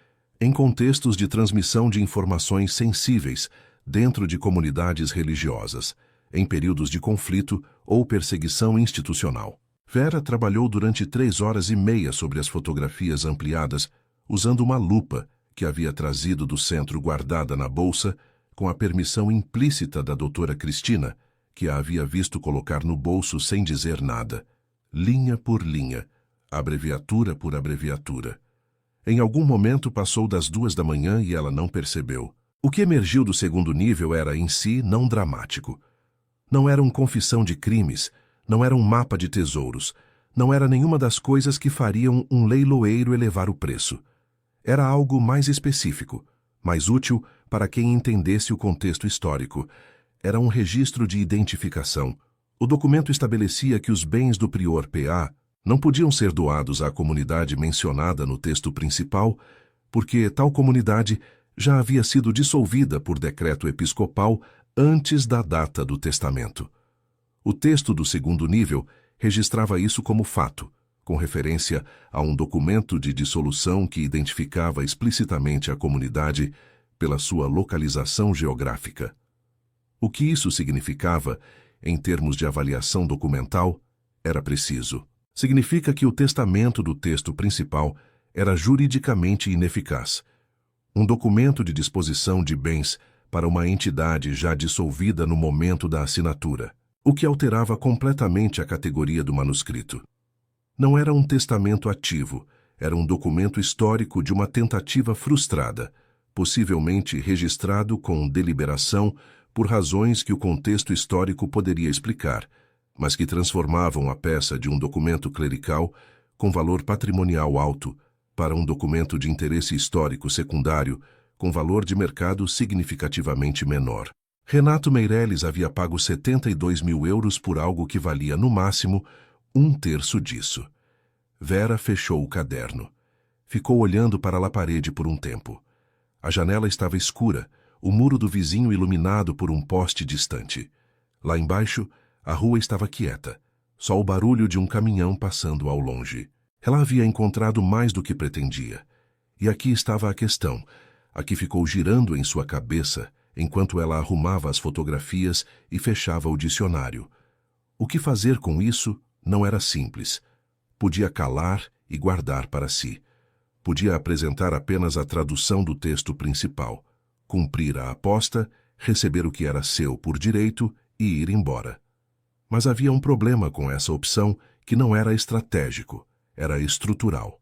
em contextos de transmissão de informações sensíveis dentro de comunidades religiosas, em períodos de conflito ou perseguição institucional. Vera trabalhou durante 3 horas e meia sobre as fotografias ampliadas, usando uma lupa que havia trazido do centro guardada na bolsa, com a permissão implícita da doutora Cristina, que a havia visto colocar no bolso sem dizer nada, linha por linha, abreviatura por abreviatura. Em algum momento passou das 2 da manhã e ela não percebeu. O que emergiu do segundo nível era, em si, não dramático. Não era uma confissão de crimes, não era um mapa de tesouros, não era nenhuma das coisas que fariam um leiloeiro elevar o preço. Era algo mais específico, mais útil para quem entendesse o contexto histórico. Era um registro de identificação. O documento estabelecia que os bens do prior P.A. não podiam ser doados à comunidade mencionada no texto principal, porque tal comunidade já havia sido dissolvida por decreto episcopal antes da data do testamento. O texto do segundo nível registrava isso como fato, com referência a um documento de dissolução que identificava explicitamente a comunidade pela sua localização geográfica. O que isso significava, em termos de avaliação documental, era preciso. Significa que o testamento do texto principal era juridicamente ineficaz. Um documento de disposição de bens para uma entidade já dissolvida no momento da assinatura, o que alterava completamente a categoria do manuscrito. Não era um testamento ativo, era um documento histórico de uma tentativa frustrada, possivelmente registrado com deliberação por razões que o contexto histórico poderia explicar, mas que transformavam a peça de um documento clerical com valor patrimonial alto para um documento de interesse histórico secundário com valor de mercado significativamente menor. Renato Meireles havia pago 72 mil euros por algo que valia, no máximo, 1/3 disso. Vera fechou o caderno. Ficou olhando para a parede por um tempo. A janela estava escura, o muro do vizinho iluminado por um poste distante. Lá embaixo, a rua estava quieta, só o barulho de um caminhão passando ao longe. Ela havia encontrado mais do que pretendia. E aqui estava a questão, a que ficou girando em sua cabeça enquanto ela arrumava as fotografias e fechava o dicionário. O que fazer com isso não era simples. Podia calar e guardar para si. Podia apresentar apenas a tradução do texto principal, cumprir a aposta, receber o que era seu por direito e ir embora. Mas havia um problema com essa opção que não era estratégico, era estrutural.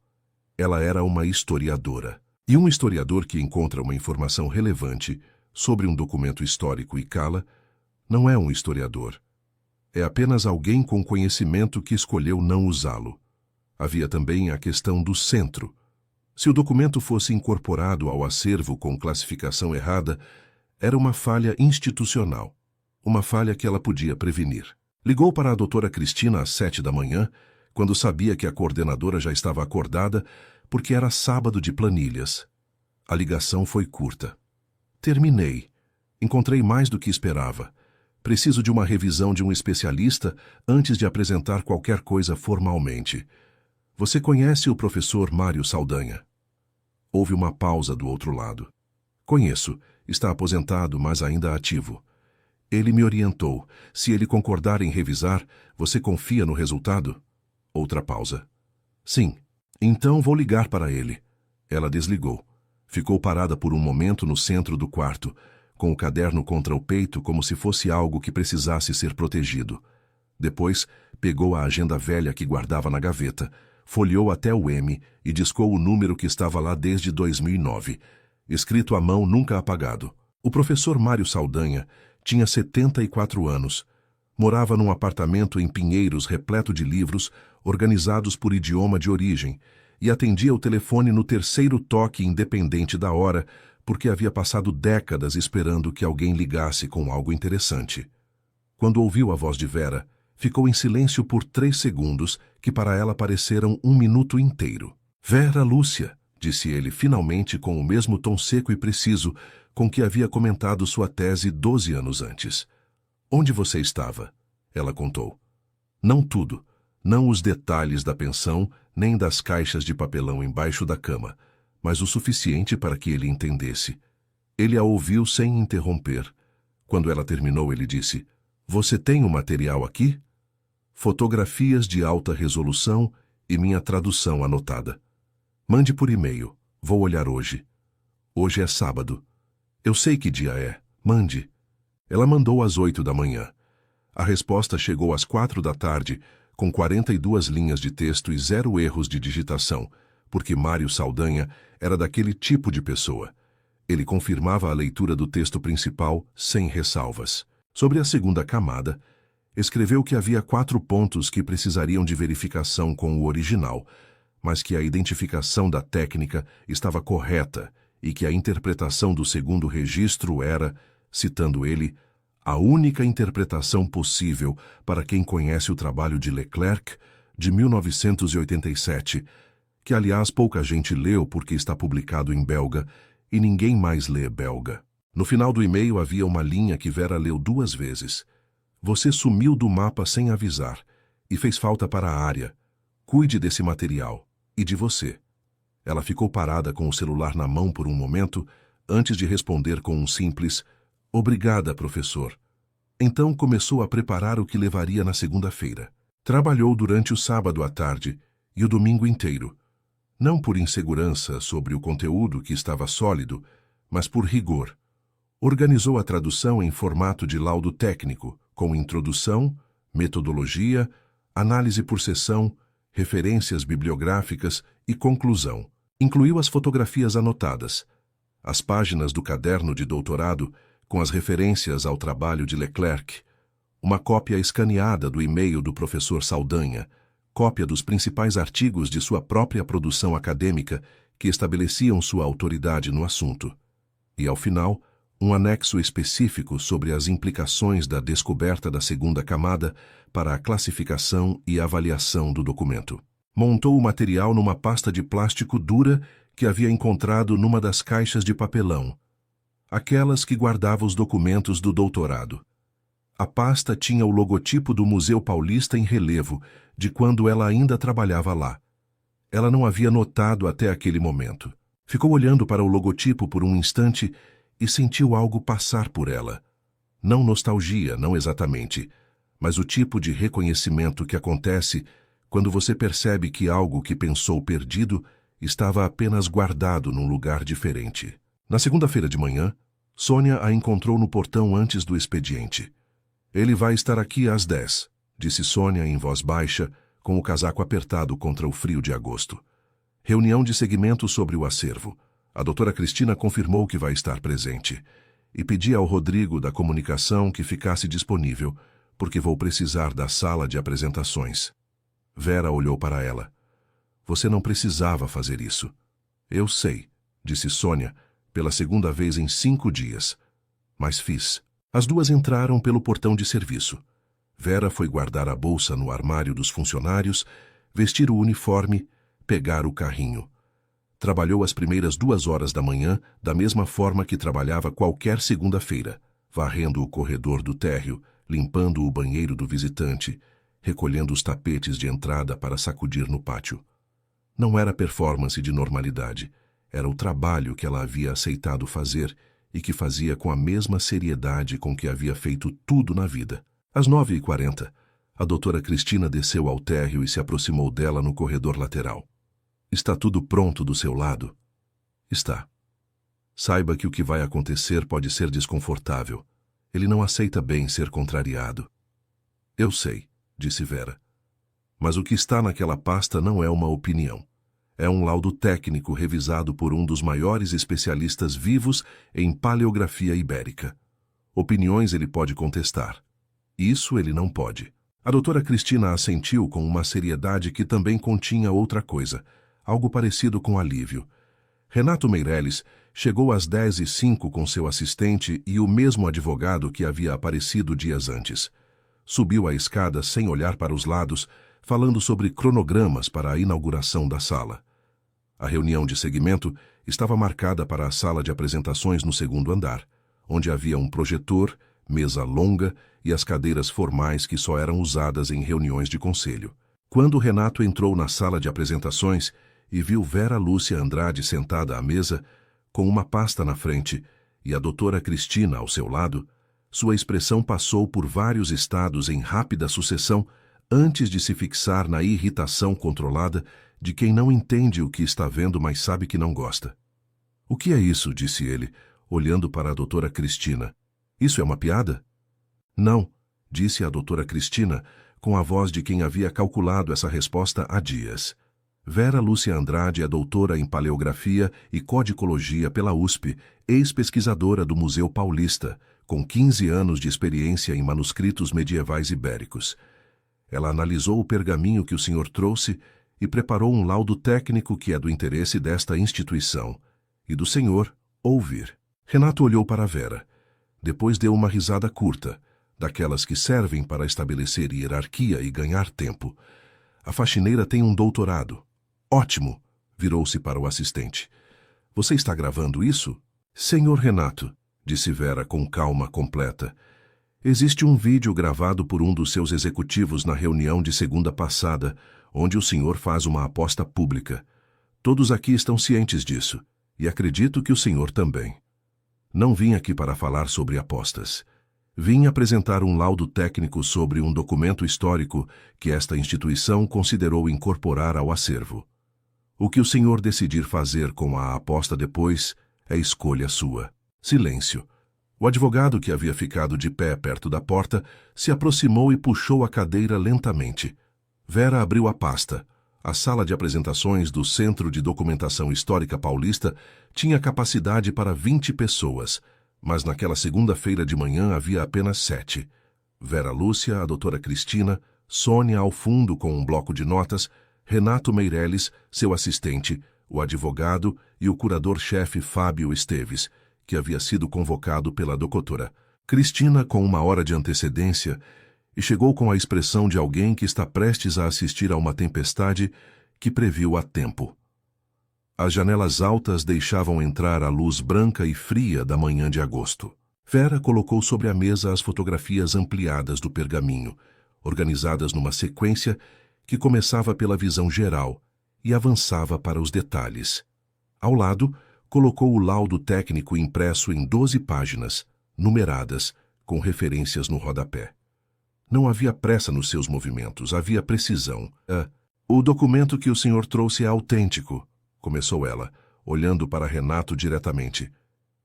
Ela era uma historiadora. E um historiador que encontra uma informação relevante sobre um documento histórico e cala, não é um historiador. É apenas alguém com conhecimento que escolheu não usá-lo. Havia também a questão do centro. Se o documento fosse incorporado ao acervo com classificação errada, era uma falha institucional, uma falha que ela podia prevenir. Ligou para a doutora Cristina às 7 da manhã, quando sabia que a coordenadora já estava acordada, porque era sábado de planilhas. A ligação foi curta. Terminei. Encontrei mais do que esperava. Preciso de uma revisão de um especialista antes de apresentar qualquer coisa formalmente. Você conhece o professor Mário Saldanha? Houve uma pausa do outro lado. Conheço. Está aposentado, mas ainda ativo. Ele me orientou. Se ele concordar em revisar, você confia no resultado? Outra pausa. Sim. Então vou ligar para ele. Ela desligou. Ficou parada por um momento no centro do quarto, com o caderno contra o peito como se fosse algo que precisasse ser protegido. Depois, pegou a agenda velha que guardava na gaveta, folheou até o M e discou o número que estava lá desde 2009, escrito à mão nunca apagado. O professor Mário Saldanha tinha 74 anos. Morava num apartamento em Pinheiros repleto de livros, organizados por idioma de origem, e atendia o telefone no 3º toque independente da hora, porque havia passado décadas esperando que alguém ligasse com algo interessante. Quando ouviu a voz de Vera, Ficou em silêncio por 3 segundos, que para ela pareceram 1 minuto inteiro. Vera Lúcia, disse ele finalmente com o mesmo tom seco e preciso com que havia comentado sua tese 12 anos antes. Onde você estava? Ela contou. Não tudo, não os detalhes da pensão, nem das caixas de papelão embaixo da cama, mas o suficiente para que ele entendesse. Ele a ouviu sem interromper. Quando ela terminou, ele disse: Você tem o material aqui? Fotografias de alta resolução e minha tradução anotada. Mande por e-mail. Vou olhar hoje. Hoje é sábado. Eu sei que dia é. Mande. Ela mandou às 8 da manhã. A resposta chegou às 4 da tarde, com 42 linhas de texto e 0 erros de digitação, porque Mário Saldanha era daquele tipo de pessoa. Ele confirmava a leitura do texto principal sem ressalvas. Sobre a segunda camada, escreveu que havia 4 pontos que precisariam de verificação com o original, mas que a identificação da técnica estava correta e que a interpretação do segundo registro era, citando ele, a única interpretação possível para quem conhece o trabalho de Leclerc, de 1987, que aliás pouca gente leu porque está publicado em belga e ninguém mais lê belga. No final do e-mail havia uma linha que Vera leu 2 vezes. Você sumiu do mapa sem avisar e fez falta para a área. Cuide desse material e de você. Ela ficou parada com o celular na mão por um momento, antes de responder com um simples "Obrigada, professor". Então começou a preparar o que levaria na segunda-feira. Trabalhou durante o sábado à tarde e o domingo inteiro. Não por insegurança sobre o conteúdo que estava sólido, mas por rigor. Organizou a tradução em formato de laudo técnico, com introdução, metodologia, análise por seção, referências bibliográficas e conclusão. Incluiu as fotografias anotadas, as páginas do caderno de doutorado com as referências ao trabalho de Leclerc, uma cópia escaneada do e-mail do professor Saldanha, cópia dos principais artigos de sua própria produção acadêmica que estabeleciam sua autoridade no assunto. E, ao final, um anexo específico sobre as implicações da descoberta da segunda camada para a classificação e avaliação do documento. Montou o material numa pasta de plástico dura que havia encontrado numa das caixas de papelão, aquelas que guardava os documentos do doutorado. A pasta tinha o logotipo do Museu Paulista em relevo, de quando ela ainda trabalhava lá. Ela não havia notado até aquele momento. Ficou olhando para o logotipo por um instante e sentiu algo passar por ela. Não nostalgia, não exatamente, mas o tipo de reconhecimento que acontece quando você percebe que algo que pensou perdido estava apenas guardado num lugar diferente. Na segunda-feira de manhã, Sônia a encontrou no portão antes do expediente. Ele vai estar aqui às 10, disse Sônia em voz baixa, com o casaco apertado contra o frio de agosto. Reunião de segmento sobre o acervo. A doutora Cristina confirmou que vai estar presente e pedi ao Rodrigo da comunicação que ficasse disponível, porque vou precisar da sala de apresentações. Vera olhou para ela. Você não precisava fazer isso. Eu sei, disse Sônia, pela segunda vez em 5 dias. Mas fiz. As duas entraram pelo portão de serviço. Vera foi guardar a bolsa no armário dos funcionários, vestir o uniforme, pegar o carrinho. Trabalhou as primeiras 2 horas da manhã da mesma forma que trabalhava qualquer segunda-feira, varrendo o corredor do térreo, limpando o banheiro do visitante, recolhendo os tapetes de entrada para sacudir no pátio. Não era performance de normalidade, era o trabalho que ela havia aceitado fazer e que fazia com a mesma seriedade com que havia feito tudo na vida. Às 9h40, a doutora Cristina desceu ao térreo e se aproximou dela no corredor lateral. Está tudo pronto do seu lado? Está. Saiba que o que vai acontecer pode ser desconfortável. Ele não aceita bem ser contrariado. Eu sei, disse Vera. Mas o que está naquela pasta não é uma opinião. É um laudo técnico revisado por um dos maiores especialistas vivos em paleografia ibérica. Opiniões ele pode contestar. Isso ele não pode. A doutora Cristina assentiu com uma seriedade que também continha outra coisa, algo parecido com alívio. Renato Meireles chegou às 10h05 com seu assistente e o mesmo advogado que havia aparecido dias antes. subiu a escada sem olhar para os lados, falando sobre cronogramas para a inauguração da sala. A reunião de seguimento estava marcada para a sala de apresentações no segundo andar, onde havia um projetor, mesa longa e as cadeiras formais que só eram usadas em reuniões de conselho. Quando Renato entrou na sala de apresentações e viu Vera Lúcia Andrade sentada à mesa, com uma pasta na frente e a doutora Cristina ao seu lado, sua expressão passou por vários estados em rápida sucessão antes de se fixar na irritação controlada de quem não entende o que está vendo, mas sabe que não gosta. "O que é isso?" disse ele, olhando para a doutora Cristina. "Isso é uma piada?" "Não", disse a doutora Cristina, com a voz de quem havia calculado essa resposta há dias. Vera Lúcia Andrade é doutora em Paleografia e Codicologia pela USP, ex-pesquisadora do Museu Paulista, com 15 anos de experiência em manuscritos medievais ibéricos. Ela analisou o pergaminho que o senhor trouxe e preparou um laudo técnico que é do interesse desta instituição e do senhor ouvir. Renato olhou para Vera. Depois deu uma risada curta, daquelas que servem para estabelecer hierarquia e ganhar tempo. "A faxineira tem um doutorado." "Ótimo!" virou-se para o assistente. "Você está gravando isso?" "Senhor Renato", disse Vera com calma completa, "existe um vídeo gravado por um dos seus executivos na reunião de segunda passada, onde o senhor faz uma aposta pública. Todos aqui estão cientes disso, e acredito que o senhor também. Não vim aqui para falar sobre apostas. Vim apresentar um laudo técnico sobre um documento histórico que esta instituição considerou incorporar ao acervo. O que o senhor decidir fazer com a aposta depois é escolha sua." Silêncio. O advogado, que havia ficado de pé perto da porta, se aproximou e puxou a cadeira lentamente. Vera abriu a pasta. A sala de apresentações do Centro de Documentação Histórica Paulista tinha capacidade para 20 pessoas, mas naquela segunda-feira de manhã havia apenas 7. Vera Lúcia, a doutora Cristina, Sônia ao fundo com um bloco de notas, Renato Meireles, seu assistente, o advogado e o curador-chefe Fábio Esteves, que havia sido convocado pela doutora Cristina com 1 hora de antecedência e chegou com a expressão de alguém que está prestes a assistir a uma tempestade que previu a tempo. As janelas altas deixavam entrar a luz branca e fria da manhã de agosto. Vera colocou sobre a mesa as fotografias ampliadas do pergaminho, organizadas numa sequência que começava pela visão geral e avançava para os detalhes. Ao lado, colocou o laudo técnico impresso em 12 páginas, numeradas, com referências no rodapé. Não havia pressa nos seus movimentos, havia precisão. "O documento que o senhor trouxe é autêntico", começou ela, olhando para Renato diretamente.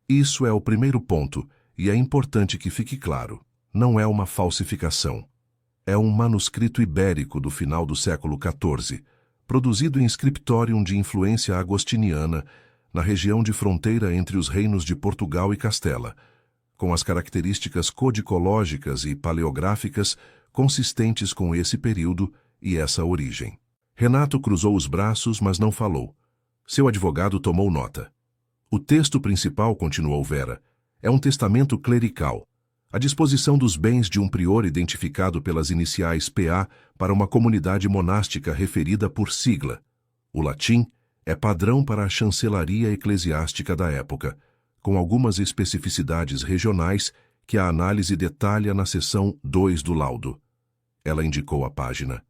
"Isso é o primeiro ponto, e é importante que fique claro. Não é uma falsificação. É um manuscrito ibérico do final do século XIV, produzido em scriptorium de influência agostiniana, na região de fronteira entre os reinos de Portugal e Castela, com as características codicológicas e paleográficas consistentes com esse período e essa origem." Renato cruzou os braços, mas não falou. Seu advogado tomou nota. "O texto principal", continuou Vera, "é um testamento clerical, a disposição dos bens de um prior identificado pelas iniciais PA para uma comunidade monástica referida por sigla. O latim é padrão para a chancelaria eclesiástica da época, com algumas especificidades regionais que a análise detalha na seção 2 do laudo." Ela indicou a página.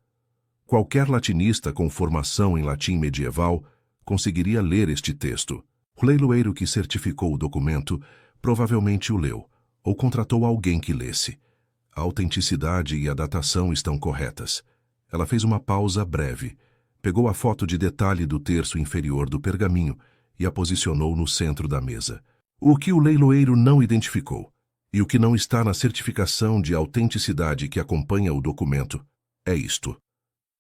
Qualquer latinista com formação em latim medieval conseguiria ler este texto. O leiloeiro que certificou o documento provavelmente o leu, ou contratou alguém que lesse. A autenticidade e a datação estão corretas. Ela fez uma pausa breve, pegou a foto de detalhe do terço inferior do pergaminho e a posicionou no centro da mesa. "O que o leiloeiro não identificou, e o que não está na certificação de autenticidade que acompanha o documento, é isto."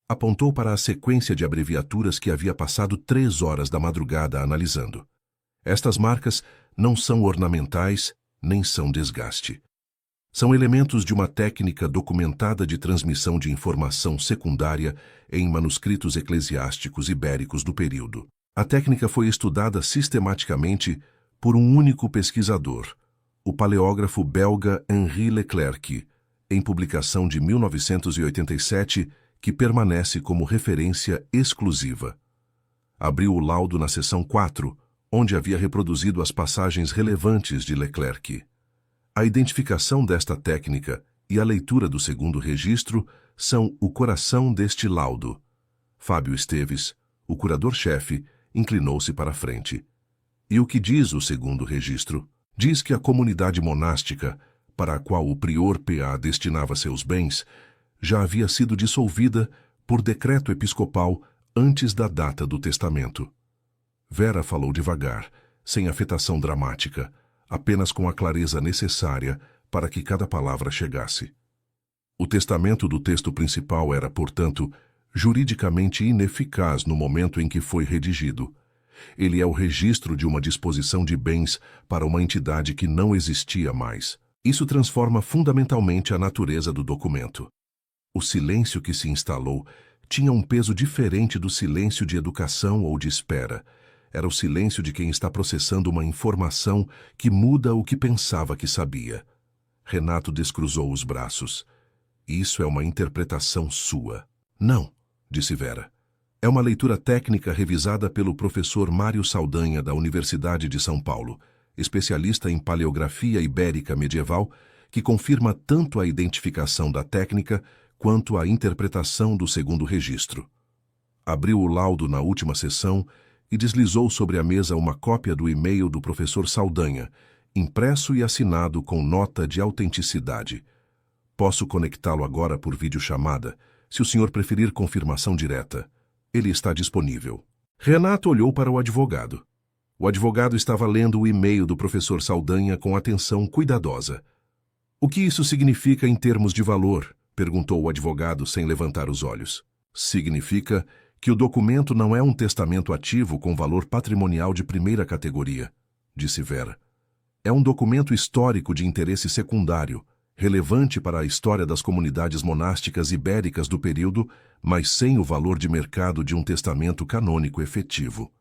Apontou para a sequência de abreviaturas que havia passado 3 horas da madrugada analisando. "Estas marcas não são ornamentais, nem são desgaste. São elementos de uma técnica documentada de transmissão de informação secundária em manuscritos eclesiásticos ibéricos do período. A técnica foi estudada sistematicamente por um único pesquisador, o paleógrafo belga Henri Leclerc, em publicação de 1987, que permanece como referência exclusiva. Abriu o laudo na seção 4, onde havia reproduzido as passagens relevantes de Leclerc. A identificação desta técnica e a leitura do segundo registro são o coração deste laudo. Fábio Esteves, o curador-chefe, inclinou-se para a frente. E o que diz o segundo registro? Diz que a comunidade monástica, para a qual o prior P.A. destinava seus bens, já havia sido dissolvida por decreto episcopal antes da data do testamento. Vera falou devagar, sem afetação dramática, apenas com a clareza necessária para que cada palavra chegasse. O testamento do texto principal era, portanto, juridicamente ineficaz no momento em que foi redigido. Ele é o registro de uma disposição de bens para uma entidade que não existia mais. Isso transforma fundamentalmente a natureza do documento. O silêncio que se instalou tinha um peso diferente do silêncio de educação ou de espera. Era o silêncio de quem está processando uma informação que muda o que pensava que sabia. Renato descruzou os braços. Isso é uma interpretação sua. Não, disse Vera. É uma leitura técnica revisada pelo professor Mário Saldanha, da Universidade de São Paulo, especialista em paleografia ibérica medieval, que confirma tanto a identificação da técnica quanto a interpretação do segundo registro. Abriu o laudo na última sessão e deslizou sobre a mesa uma cópia do e-mail do professor Saldanha, impresso e assinado com nota de autenticidade. Posso conectá-lo agora por videochamada, se o senhor preferir confirmação direta. Ele está disponível. Renato olhou para o advogado. O advogado estava lendo o e-mail do professor Saldanha com atenção cuidadosa. O que isso significa em termos de valor? Perguntou o advogado sem levantar os olhos. Significa que o documento não é um testamento ativo com valor patrimonial de primeira categoria, disse Vera. É um documento histórico de interesse secundário, relevante para a história das comunidades monásticas ibéricas do período, mas sem o valor de mercado de um testamento canônico efetivo.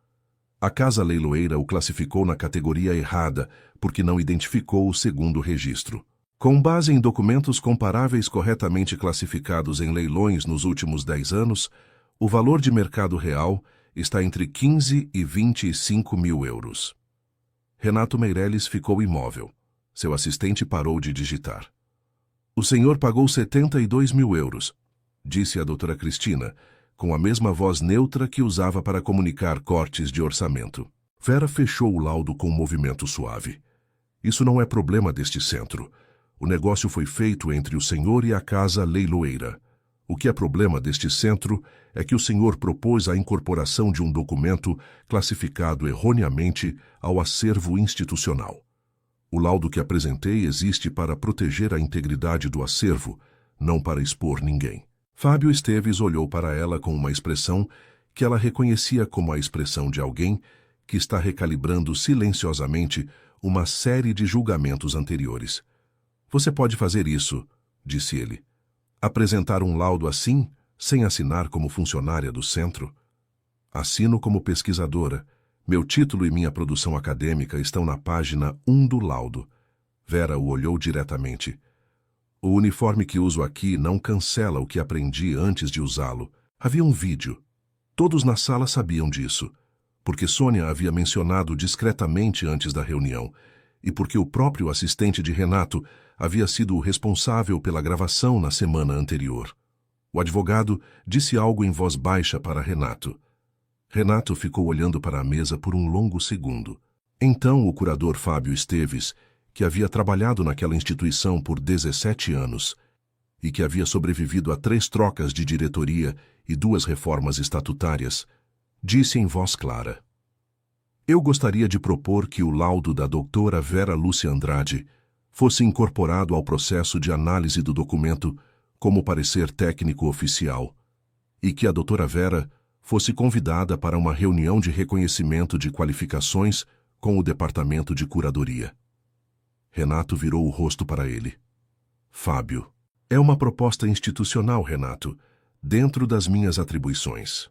A Casa Leiloeira o classificou na categoria errada, porque não identificou o segundo registro. Com base em documentos comparáveis corretamente classificados em leilões nos últimos 10 anos, o valor de mercado real está entre 15 e 25 mil euros. Renato Meireles ficou imóvel. Seu assistente parou de digitar. O senhor pagou 72 mil euros, disse a doutora Cristina, com a mesma voz neutra que usava para comunicar cortes de orçamento. Vera fechou o laudo com um movimento suave. Isso não é problema deste centro. O negócio foi feito entre o senhor e a Casa Leiloeira. O que é problema deste centro é que o senhor propôs a incorporação de um documento classificado erroneamente ao acervo institucional. O laudo que apresentei existe para proteger a integridade do acervo, não para expor ninguém. Fábio Esteves olhou para ela com uma expressão que ela reconhecia como a expressão de alguém que está recalibrando silenciosamente uma série de julgamentos anteriores. Você pode fazer isso, disse ele. Apresentar um laudo assim, sem assinar como funcionária do centro? Assino como pesquisadora. Meu título e minha produção acadêmica estão na página 1 do laudo. Vera o olhou diretamente. O uniforme que uso aqui não cancela o que aprendi antes de usá-lo. Havia um vídeo. Todos na sala sabiam disso, porque Sônia havia mencionado discretamente antes da reunião, e porque o próprio assistente de Renato havia sido o responsável pela gravação na semana anterior. O advogado disse algo em voz baixa para Renato. Renato ficou olhando para a mesa por um longo segundo. Então o curador Fábio Esteves, que havia trabalhado naquela instituição por 17 anos e que havia sobrevivido a 3 trocas de diretoria e 2 reformas estatutárias, disse em voz clara: Eu gostaria de propor que o laudo da doutora Vera Lúcia Andrade fosse incorporado ao processo de análise do documento como parecer técnico oficial e que a doutora Vera fosse convidada para uma reunião de reconhecimento de qualificações com o Departamento de Curadoria. Renato virou o rosto para ele. Fábio, é uma proposta institucional, Renato, dentro das minhas atribuições.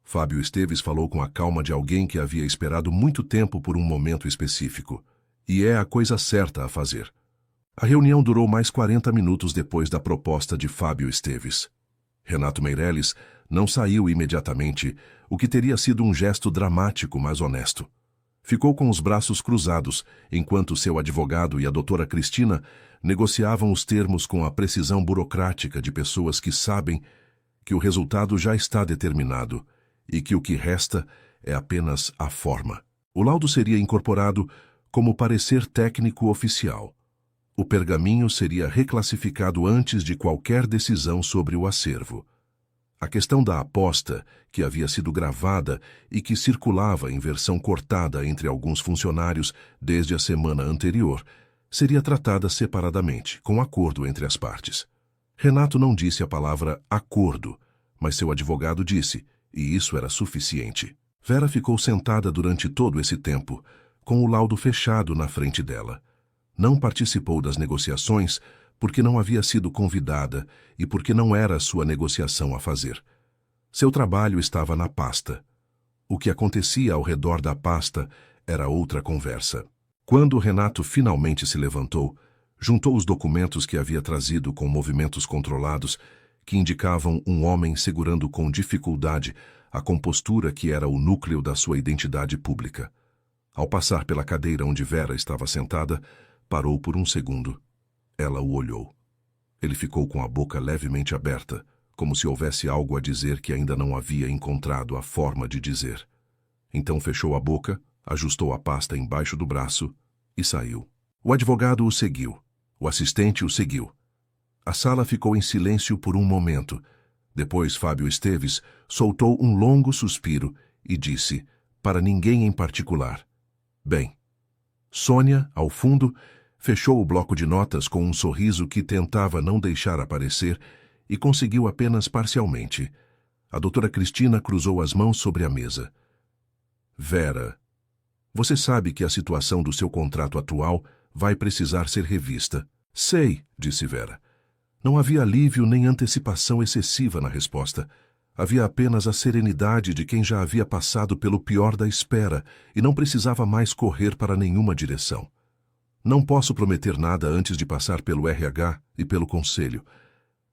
Fábio Esteves falou com a calma de alguém que havia esperado muito tempo por um momento específico. E é a coisa certa a fazer. A reunião durou mais 40 minutos depois da proposta de Fábio Esteves. Renato Meireles não saiu imediatamente, o que teria sido um gesto dramático, mas honesto. Ficou com os braços cruzados, enquanto seu advogado e a doutora Cristina negociavam os termos com a precisão burocrática de pessoas que sabem que o resultado já está determinado e que o que resta é apenas a forma. O laudo seria incorporado como parecer técnico oficial. O pergaminho seria reclassificado antes de qualquer decisão sobre o acervo. A questão da aposta, que havia sido gravada e que circulava em versão cortada entre alguns funcionários desde a semana anterior, seria tratada separadamente, com acordo entre as partes. Renato não disse a palavra acordo, mas seu advogado disse, e isso era suficiente. Vera ficou sentada durante todo esse tempo, com o laudo fechado na frente dela. Não participou das negociações porque não havia sido convidada e porque não era sua negociação a fazer. Seu trabalho estava na pasta. O que acontecia ao redor da pasta era outra conversa. Quando Renato finalmente se levantou, juntou os documentos que havia trazido com movimentos controlados que indicavam um homem segurando com dificuldade a compostura que era o núcleo da sua identidade pública. Ao passar pela cadeira onde Vera estava sentada, parou por um segundo. Ela o olhou. Ele ficou com a boca levemente aberta, como se houvesse algo a dizer que ainda não havia encontrado a forma de dizer. Então fechou a boca, ajustou a pasta embaixo do braço e saiu. O advogado o seguiu. O assistente o seguiu. A sala ficou em silêncio por um momento. Depois Fábio Esteves soltou um longo suspiro e disse, para ninguém em particular, bem. Sônia, ao fundo, fechou o bloco de notas com um sorriso que tentava não deixar aparecer e conseguiu apenas parcialmente. A doutora Cristina cruzou as mãos sobre a mesa. Vera, você sabe que a situação do seu contrato atual vai precisar ser revista. Sei, disse Vera. Não havia alívio nem antecipação excessiva na resposta. Havia apenas a serenidade de quem já havia passado pelo pior da espera e não precisava mais correr para nenhuma direção. Não posso prometer nada antes de passar pelo RH e pelo conselho.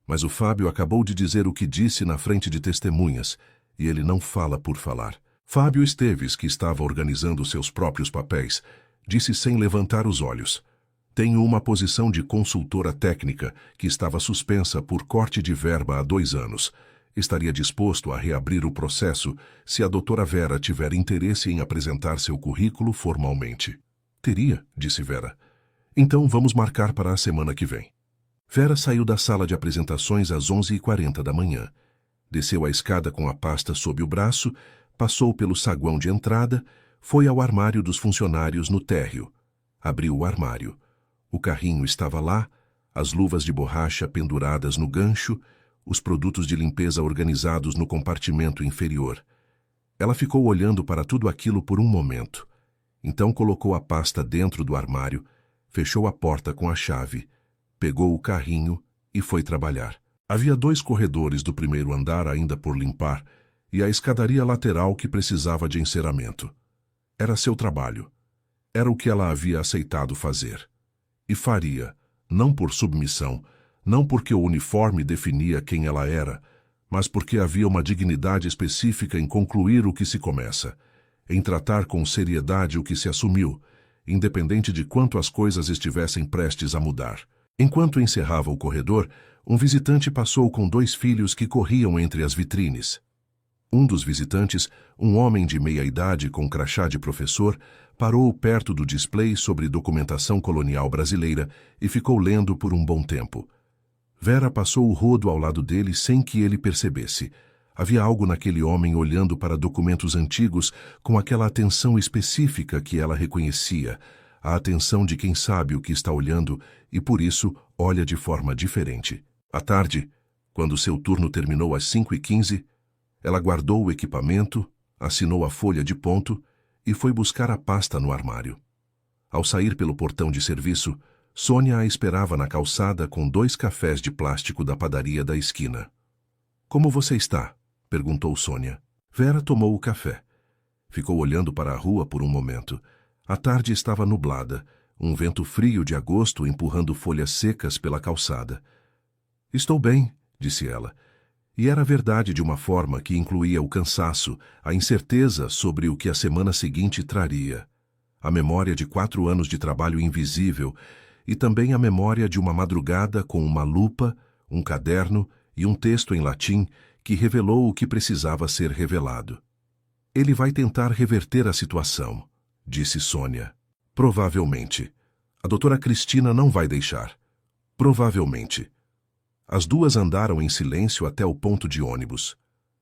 Mas o Fábio acabou de dizer o que disse na frente de testemunhas, e ele não fala por falar. Fábio Esteves, que estava organizando seus próprios papéis, disse sem levantar os olhos. Tenho uma posição de consultora técnica que estava suspensa por corte de verba há 2 anos. Estaria disposto a reabrir o processo se a doutora Vera tiver interesse em apresentar seu currículo formalmente. Teria, disse Vera. Então vamos marcar para a semana que vem. Vera saiu da sala de apresentações às 11h40 da manhã. Desceu a escada com a pasta sob o braço, passou pelo saguão de entrada, foi ao armário dos funcionários no térreo. Abriu o armário. O carrinho estava lá, as luvas de borracha penduradas no gancho, os produtos de limpeza organizados no compartimento inferior. Ela ficou olhando para tudo aquilo por um momento. Então colocou a pasta dentro do armário, fechou a porta com a chave, pegou o carrinho e foi trabalhar. Havia 2 corredores do primeiro andar ainda por limpar e a escadaria lateral que precisava de enceramento. Era seu trabalho. Era o que ela havia aceitado fazer. E faria, não por submissão, não porque o uniforme definia quem ela era, mas porque havia uma dignidade específica em concluir o que se começa, em tratar com seriedade o que se assumiu, independente de quanto as coisas estivessem prestes a mudar. Enquanto encerrava o corredor, um visitante passou com 2 filhos que corriam entre as vitrines. Um dos visitantes, um homem de meia-idade com crachá de professor, parou perto do display sobre documentação colonial brasileira e ficou lendo por um bom tempo. Vera passou o rodo ao lado dele sem que ele percebesse. Havia algo naquele homem olhando para documentos antigos com aquela atenção específica que ela reconhecia, a atenção de quem sabe o que está olhando e, por isso, olha de forma diferente. À tarde, quando seu turno terminou às 5h15, ela guardou o equipamento, assinou a folha de ponto e foi buscar a pasta no armário. Ao sair pelo portão de serviço, Sônia a esperava na calçada com 2 cafés de plástico da padaria da esquina. — Como você está? — perguntou Sônia. Vera tomou o café. Ficou olhando para a rua por um momento. A tarde estava nublada. um vento frio de agosto empurrando folhas secas pela calçada. Estou bem, disse ela. E era verdade de uma forma que incluía o cansaço, a incerteza sobre o que a semana seguinte traria, a memória de 4 anos de trabalho invisível e também a memória de uma madrugada com uma lupa, um caderno e um texto em latim que revelou o que precisava ser revelado. Ele vai tentar reverter a situação, disse Sônia. Provavelmente. A doutora Cristina não vai deixar. Provavelmente. As duas andaram em silêncio até o ponto de ônibus.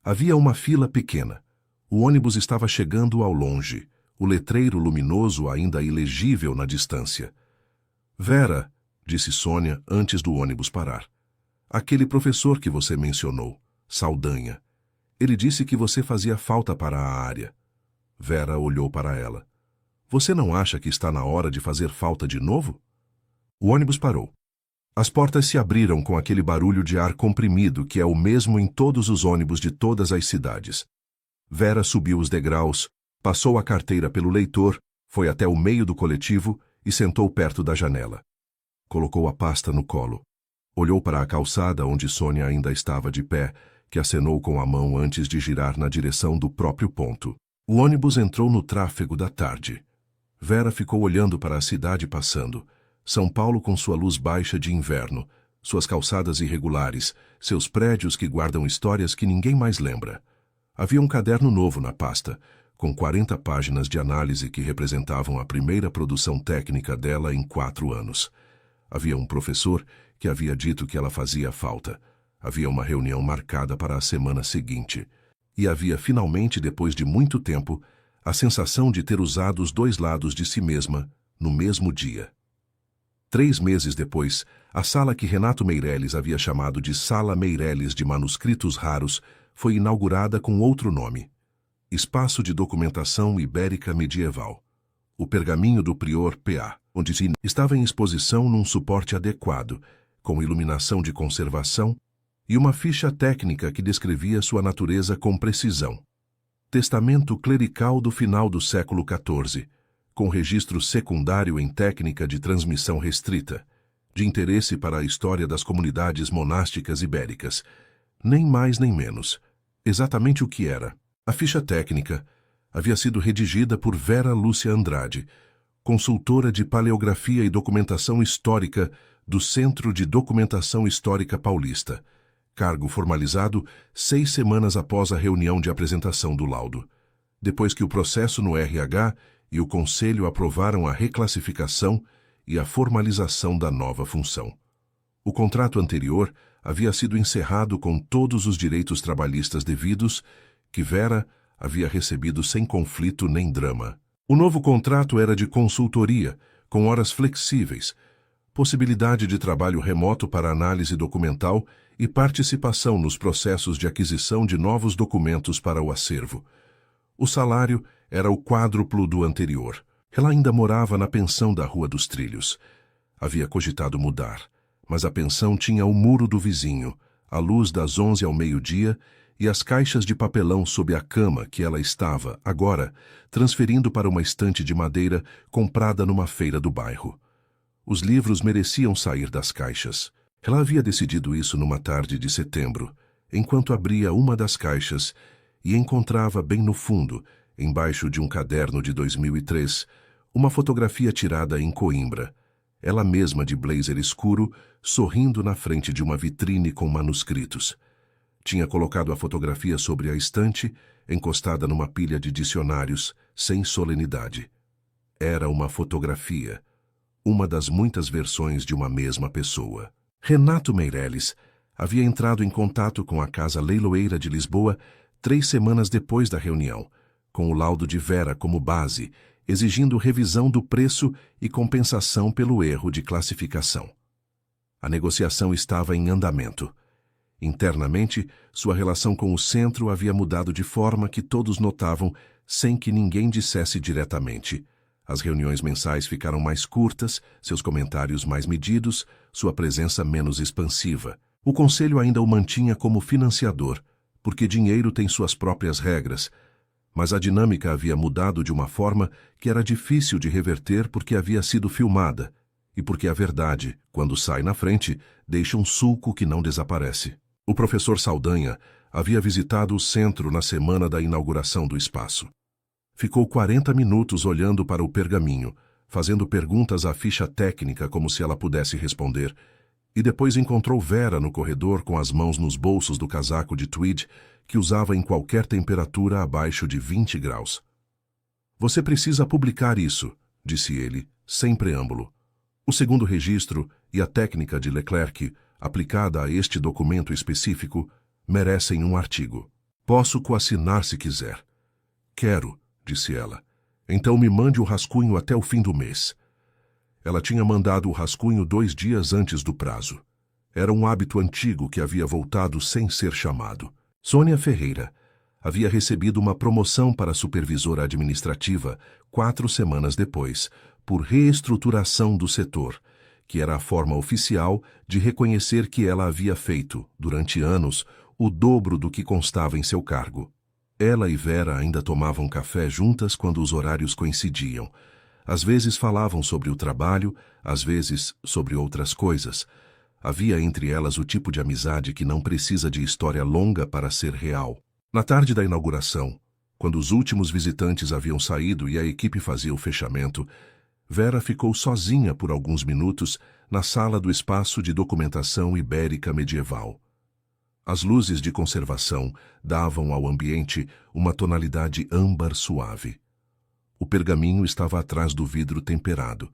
Havia uma fila pequena. O ônibus estava chegando ao longe, o letreiro luminoso ainda ilegível na distância. Vera, disse Sônia antes do ônibus parar. Aquele professor que você mencionou, Saldanha. Ele disse que você fazia falta para a área. Vera olhou para ela. Você não acha que está na hora de fazer falta de novo? O ônibus parou. As portas se abriram com aquele barulho de ar comprimido que é o mesmo em todos os ônibus de todas as cidades. Vera subiu os degraus, passou a carteira pelo leitor, foi até o meio do coletivo e sentou perto da janela. Colocou a pasta no colo. Olhou para a calçada onde Sônia ainda estava de pé, que acenou com a mão antes de girar na direção do próprio ponto. O ônibus entrou no tráfego da tarde. Vera ficou olhando para a cidade passando. São Paulo com sua luz baixa de inverno, suas calçadas irregulares, seus prédios que guardam histórias que ninguém mais lembra. Havia um caderno novo na pasta, com 40 páginas de análise que representavam a primeira produção técnica dela em 4 anos. Havia um professor que havia dito que ela fazia falta. Havia uma reunião marcada para a semana seguinte. E havia finalmente, depois de muito tempo, a sensação de ter usado os 2 lados de si mesma no mesmo dia. 3 meses depois, a sala que Renato Meireles havia chamado de Sala Meireles de Manuscritos Raros foi inaugurada com outro nome: Espaço de Documentação Ibérica Medieval. O pergaminho do prior P.A., onde estava em exposição num suporte adequado, com iluminação de conservação e uma ficha técnica que descrevia sua natureza com precisão. Testamento clerical do final do século XIV, com registro secundário em técnica de transmissão restrita, de interesse para a história das comunidades monásticas ibéricas. Nem mais nem menos. Exatamente o que era. A ficha técnica havia sido redigida por Vera Lúcia Andrade, consultora de paleografia e documentação histórica do Centro de Documentação Histórica Paulista, cargo formalizado 6 semanas após a reunião de apresentação do laudo, depois que o processo no RH e o Conselho aprovaram a reclassificação e a formalização da nova função. O contrato anterior havia sido encerrado com todos os direitos trabalhistas devidos que Vera havia recebido sem conflito nem drama. O novo contrato era de consultoria, com horas flexíveis, possibilidade de trabalho remoto para análise documental e participação nos processos de aquisição de novos documentos para o acervo. O salário era o quádruplo do anterior. Ela ainda morava na pensão da Rua dos Trilhos. Havia cogitado mudar, mas a pensão tinha o muro do vizinho, a luz das 11 ao meio-dia e as caixas de papelão sob a cama que ela estava, agora, transferindo para uma estante de madeira comprada numa feira do bairro. Os livros mereciam sair das caixas. Ela havia decidido isso numa tarde de setembro, enquanto abria uma das caixas e encontrava bem no fundo, embaixo de um caderno de 2003, uma fotografia tirada em Coimbra, ela mesma de blazer escuro, sorrindo na frente de uma vitrine com manuscritos. Tinha colocado a fotografia sobre a estante, encostada numa pilha de dicionários, sem solenidade. Era uma fotografia, uma das muitas versões de uma mesma pessoa. Renato Meireles havia entrado em contato com a Casa Leiloeira de Lisboa 3 semanas depois da reunião, com o laudo de Vera como base, exigindo revisão do preço e compensação pelo erro de classificação. A negociação estava em andamento. Internamente, sua relação com o centro havia mudado de forma que todos notavam sem que ninguém dissesse diretamente. As reuniões mensais ficaram mais curtas, seus comentários mais medidos, sua presença menos expansiva. O conselho ainda o mantinha como financiador, porque dinheiro tem suas próprias regras, Mas a dinâmica havia mudado de uma forma que era difícil de reverter porque havia sido filmada, e porque a verdade, quando sai na frente, deixa um sulco que não desaparece. O professor Saldanha havia visitado o centro na semana da inauguração do espaço. Ficou 40 minutos olhando para o pergaminho, fazendo perguntas à ficha técnica como se ela pudesse responder, e depois encontrou Vera no corredor com as mãos nos bolsos do casaco de tweed que usava em qualquer temperatura abaixo de 20 graus. Você precisa publicar isso, disse ele, sem preâmbulo. O segundo registro e a técnica de Leclerc, aplicada a este documento específico, merecem um artigo. Posso coassinar se quiser. Quero, disse ela. Então me mande o rascunho até o fim do mês. Ela tinha mandado o rascunho 2 dias antes do prazo. Era um hábito antigo que havia voltado sem ser chamado. Sônia Ferreira havia recebido uma promoção para supervisora administrativa 4 semanas depois, por reestruturação do setor, que era a forma oficial de reconhecer que ela havia feito, durante anos, o dobro do que constava em seu cargo. Ela e Vera ainda tomavam café juntas quando os horários coincidiam. Às vezes falavam sobre o trabalho, às vezes sobre outras coisas. Havia entre elas o tipo de amizade que não precisa de história longa para ser real. Na tarde da inauguração, quando os últimos visitantes haviam saído e a equipe fazia o fechamento, Vera ficou sozinha por alguns minutos na sala do espaço de documentação ibérica medieval. As luzes de conservação davam ao ambiente uma tonalidade âmbar suave. O pergaminho estava atrás do vidro temperado,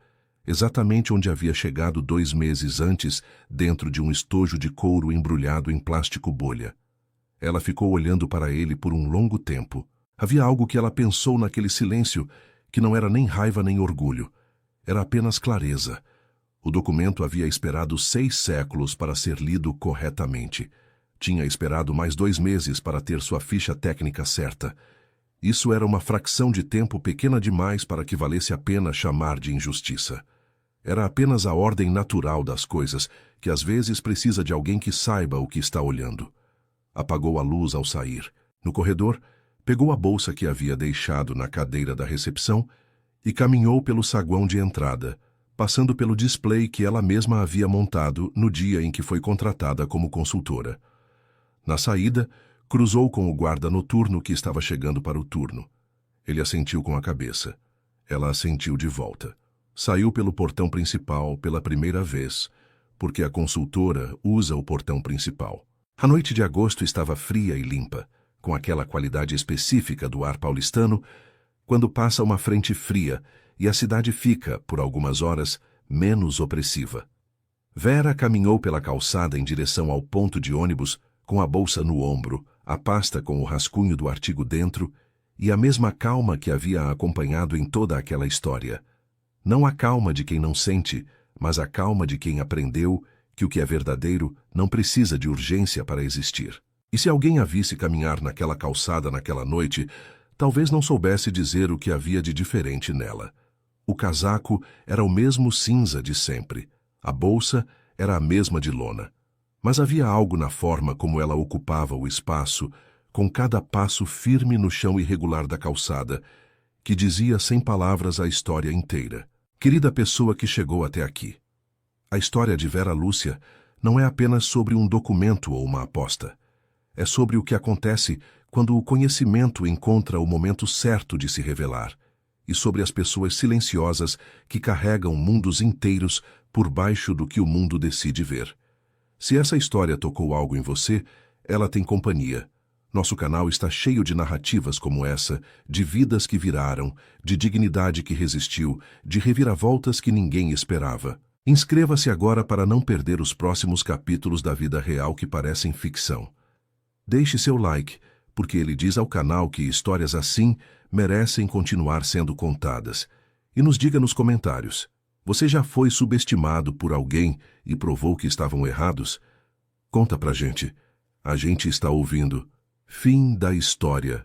exatamente onde havia chegado 2 meses antes, dentro de um estojo de couro embrulhado em plástico bolha. Ela ficou olhando para ele por um longo tempo. Havia algo que ela pensou naquele silêncio, que não era nem raiva nem orgulho. Era apenas clareza. O documento havia esperado 6 séculos para ser lido corretamente. Tinha esperado mais 2 meses para ter sua ficha técnica certa. Isso era uma fração de tempo pequena demais para que valesse a pena chamar de injustiça. Era apenas a ordem natural das coisas, que às vezes precisa de alguém que saiba o que está olhando. Apagou a luz ao sair. No corredor, pegou a bolsa que havia deixado na cadeira da recepção e caminhou pelo saguão de entrada, passando pelo display que ela mesma havia montado no dia em que foi contratada como consultora. Na saída, cruzou com o guarda noturno que estava chegando para o turno. Ele assentiu com a cabeça. Ela assentiu de volta. Saiu pelo portão principal pela primeira vez, porque a consultora usa o portão principal. A noite de agosto estava fria e limpa, com aquela qualidade específica do ar paulistano, quando passa uma frente fria e a cidade fica, por algumas horas, menos opressiva. Vera caminhou pela calçada em direção ao ponto de ônibus, com a bolsa no ombro, a pasta com o rascunho do artigo dentro e a mesma calma que havia a acompanhado em toda aquela história. Não a calma de quem não sente, mas a calma de quem aprendeu que o que é verdadeiro não precisa de urgência para existir. E se alguém a visse caminhar naquela calçada naquela noite, talvez não soubesse dizer o que havia de diferente nela. O casaco era o mesmo cinza de sempre. A bolsa era a mesma de lona. Mas havia algo na forma como ela ocupava o espaço, com cada passo firme no chão irregular da calçada, que dizia sem palavras a história inteira. Querida pessoa que chegou até aqui. A história de Vera Lúcia não é apenas sobre um documento ou uma aposta. É sobre o que acontece quando o conhecimento encontra o momento certo de se revelar, e sobre as pessoas silenciosas que carregam mundos inteiros por baixo do que o mundo decide ver. Se essa história tocou algo em você, ela tem companhia. Nosso canal está cheio de narrativas como essa, de vidas que viraram, de dignidade que resistiu, de reviravoltas que ninguém esperava. Inscreva-se agora para não perder os próximos capítulos da vida real que parecem ficção. Deixe seu like, porque ele diz ao canal que histórias assim merecem continuar sendo contadas. E nos diga nos comentários. Você já foi subestimado por alguém e provou que estavam errados? Conta pra gente. A gente está ouvindo. Fim da história.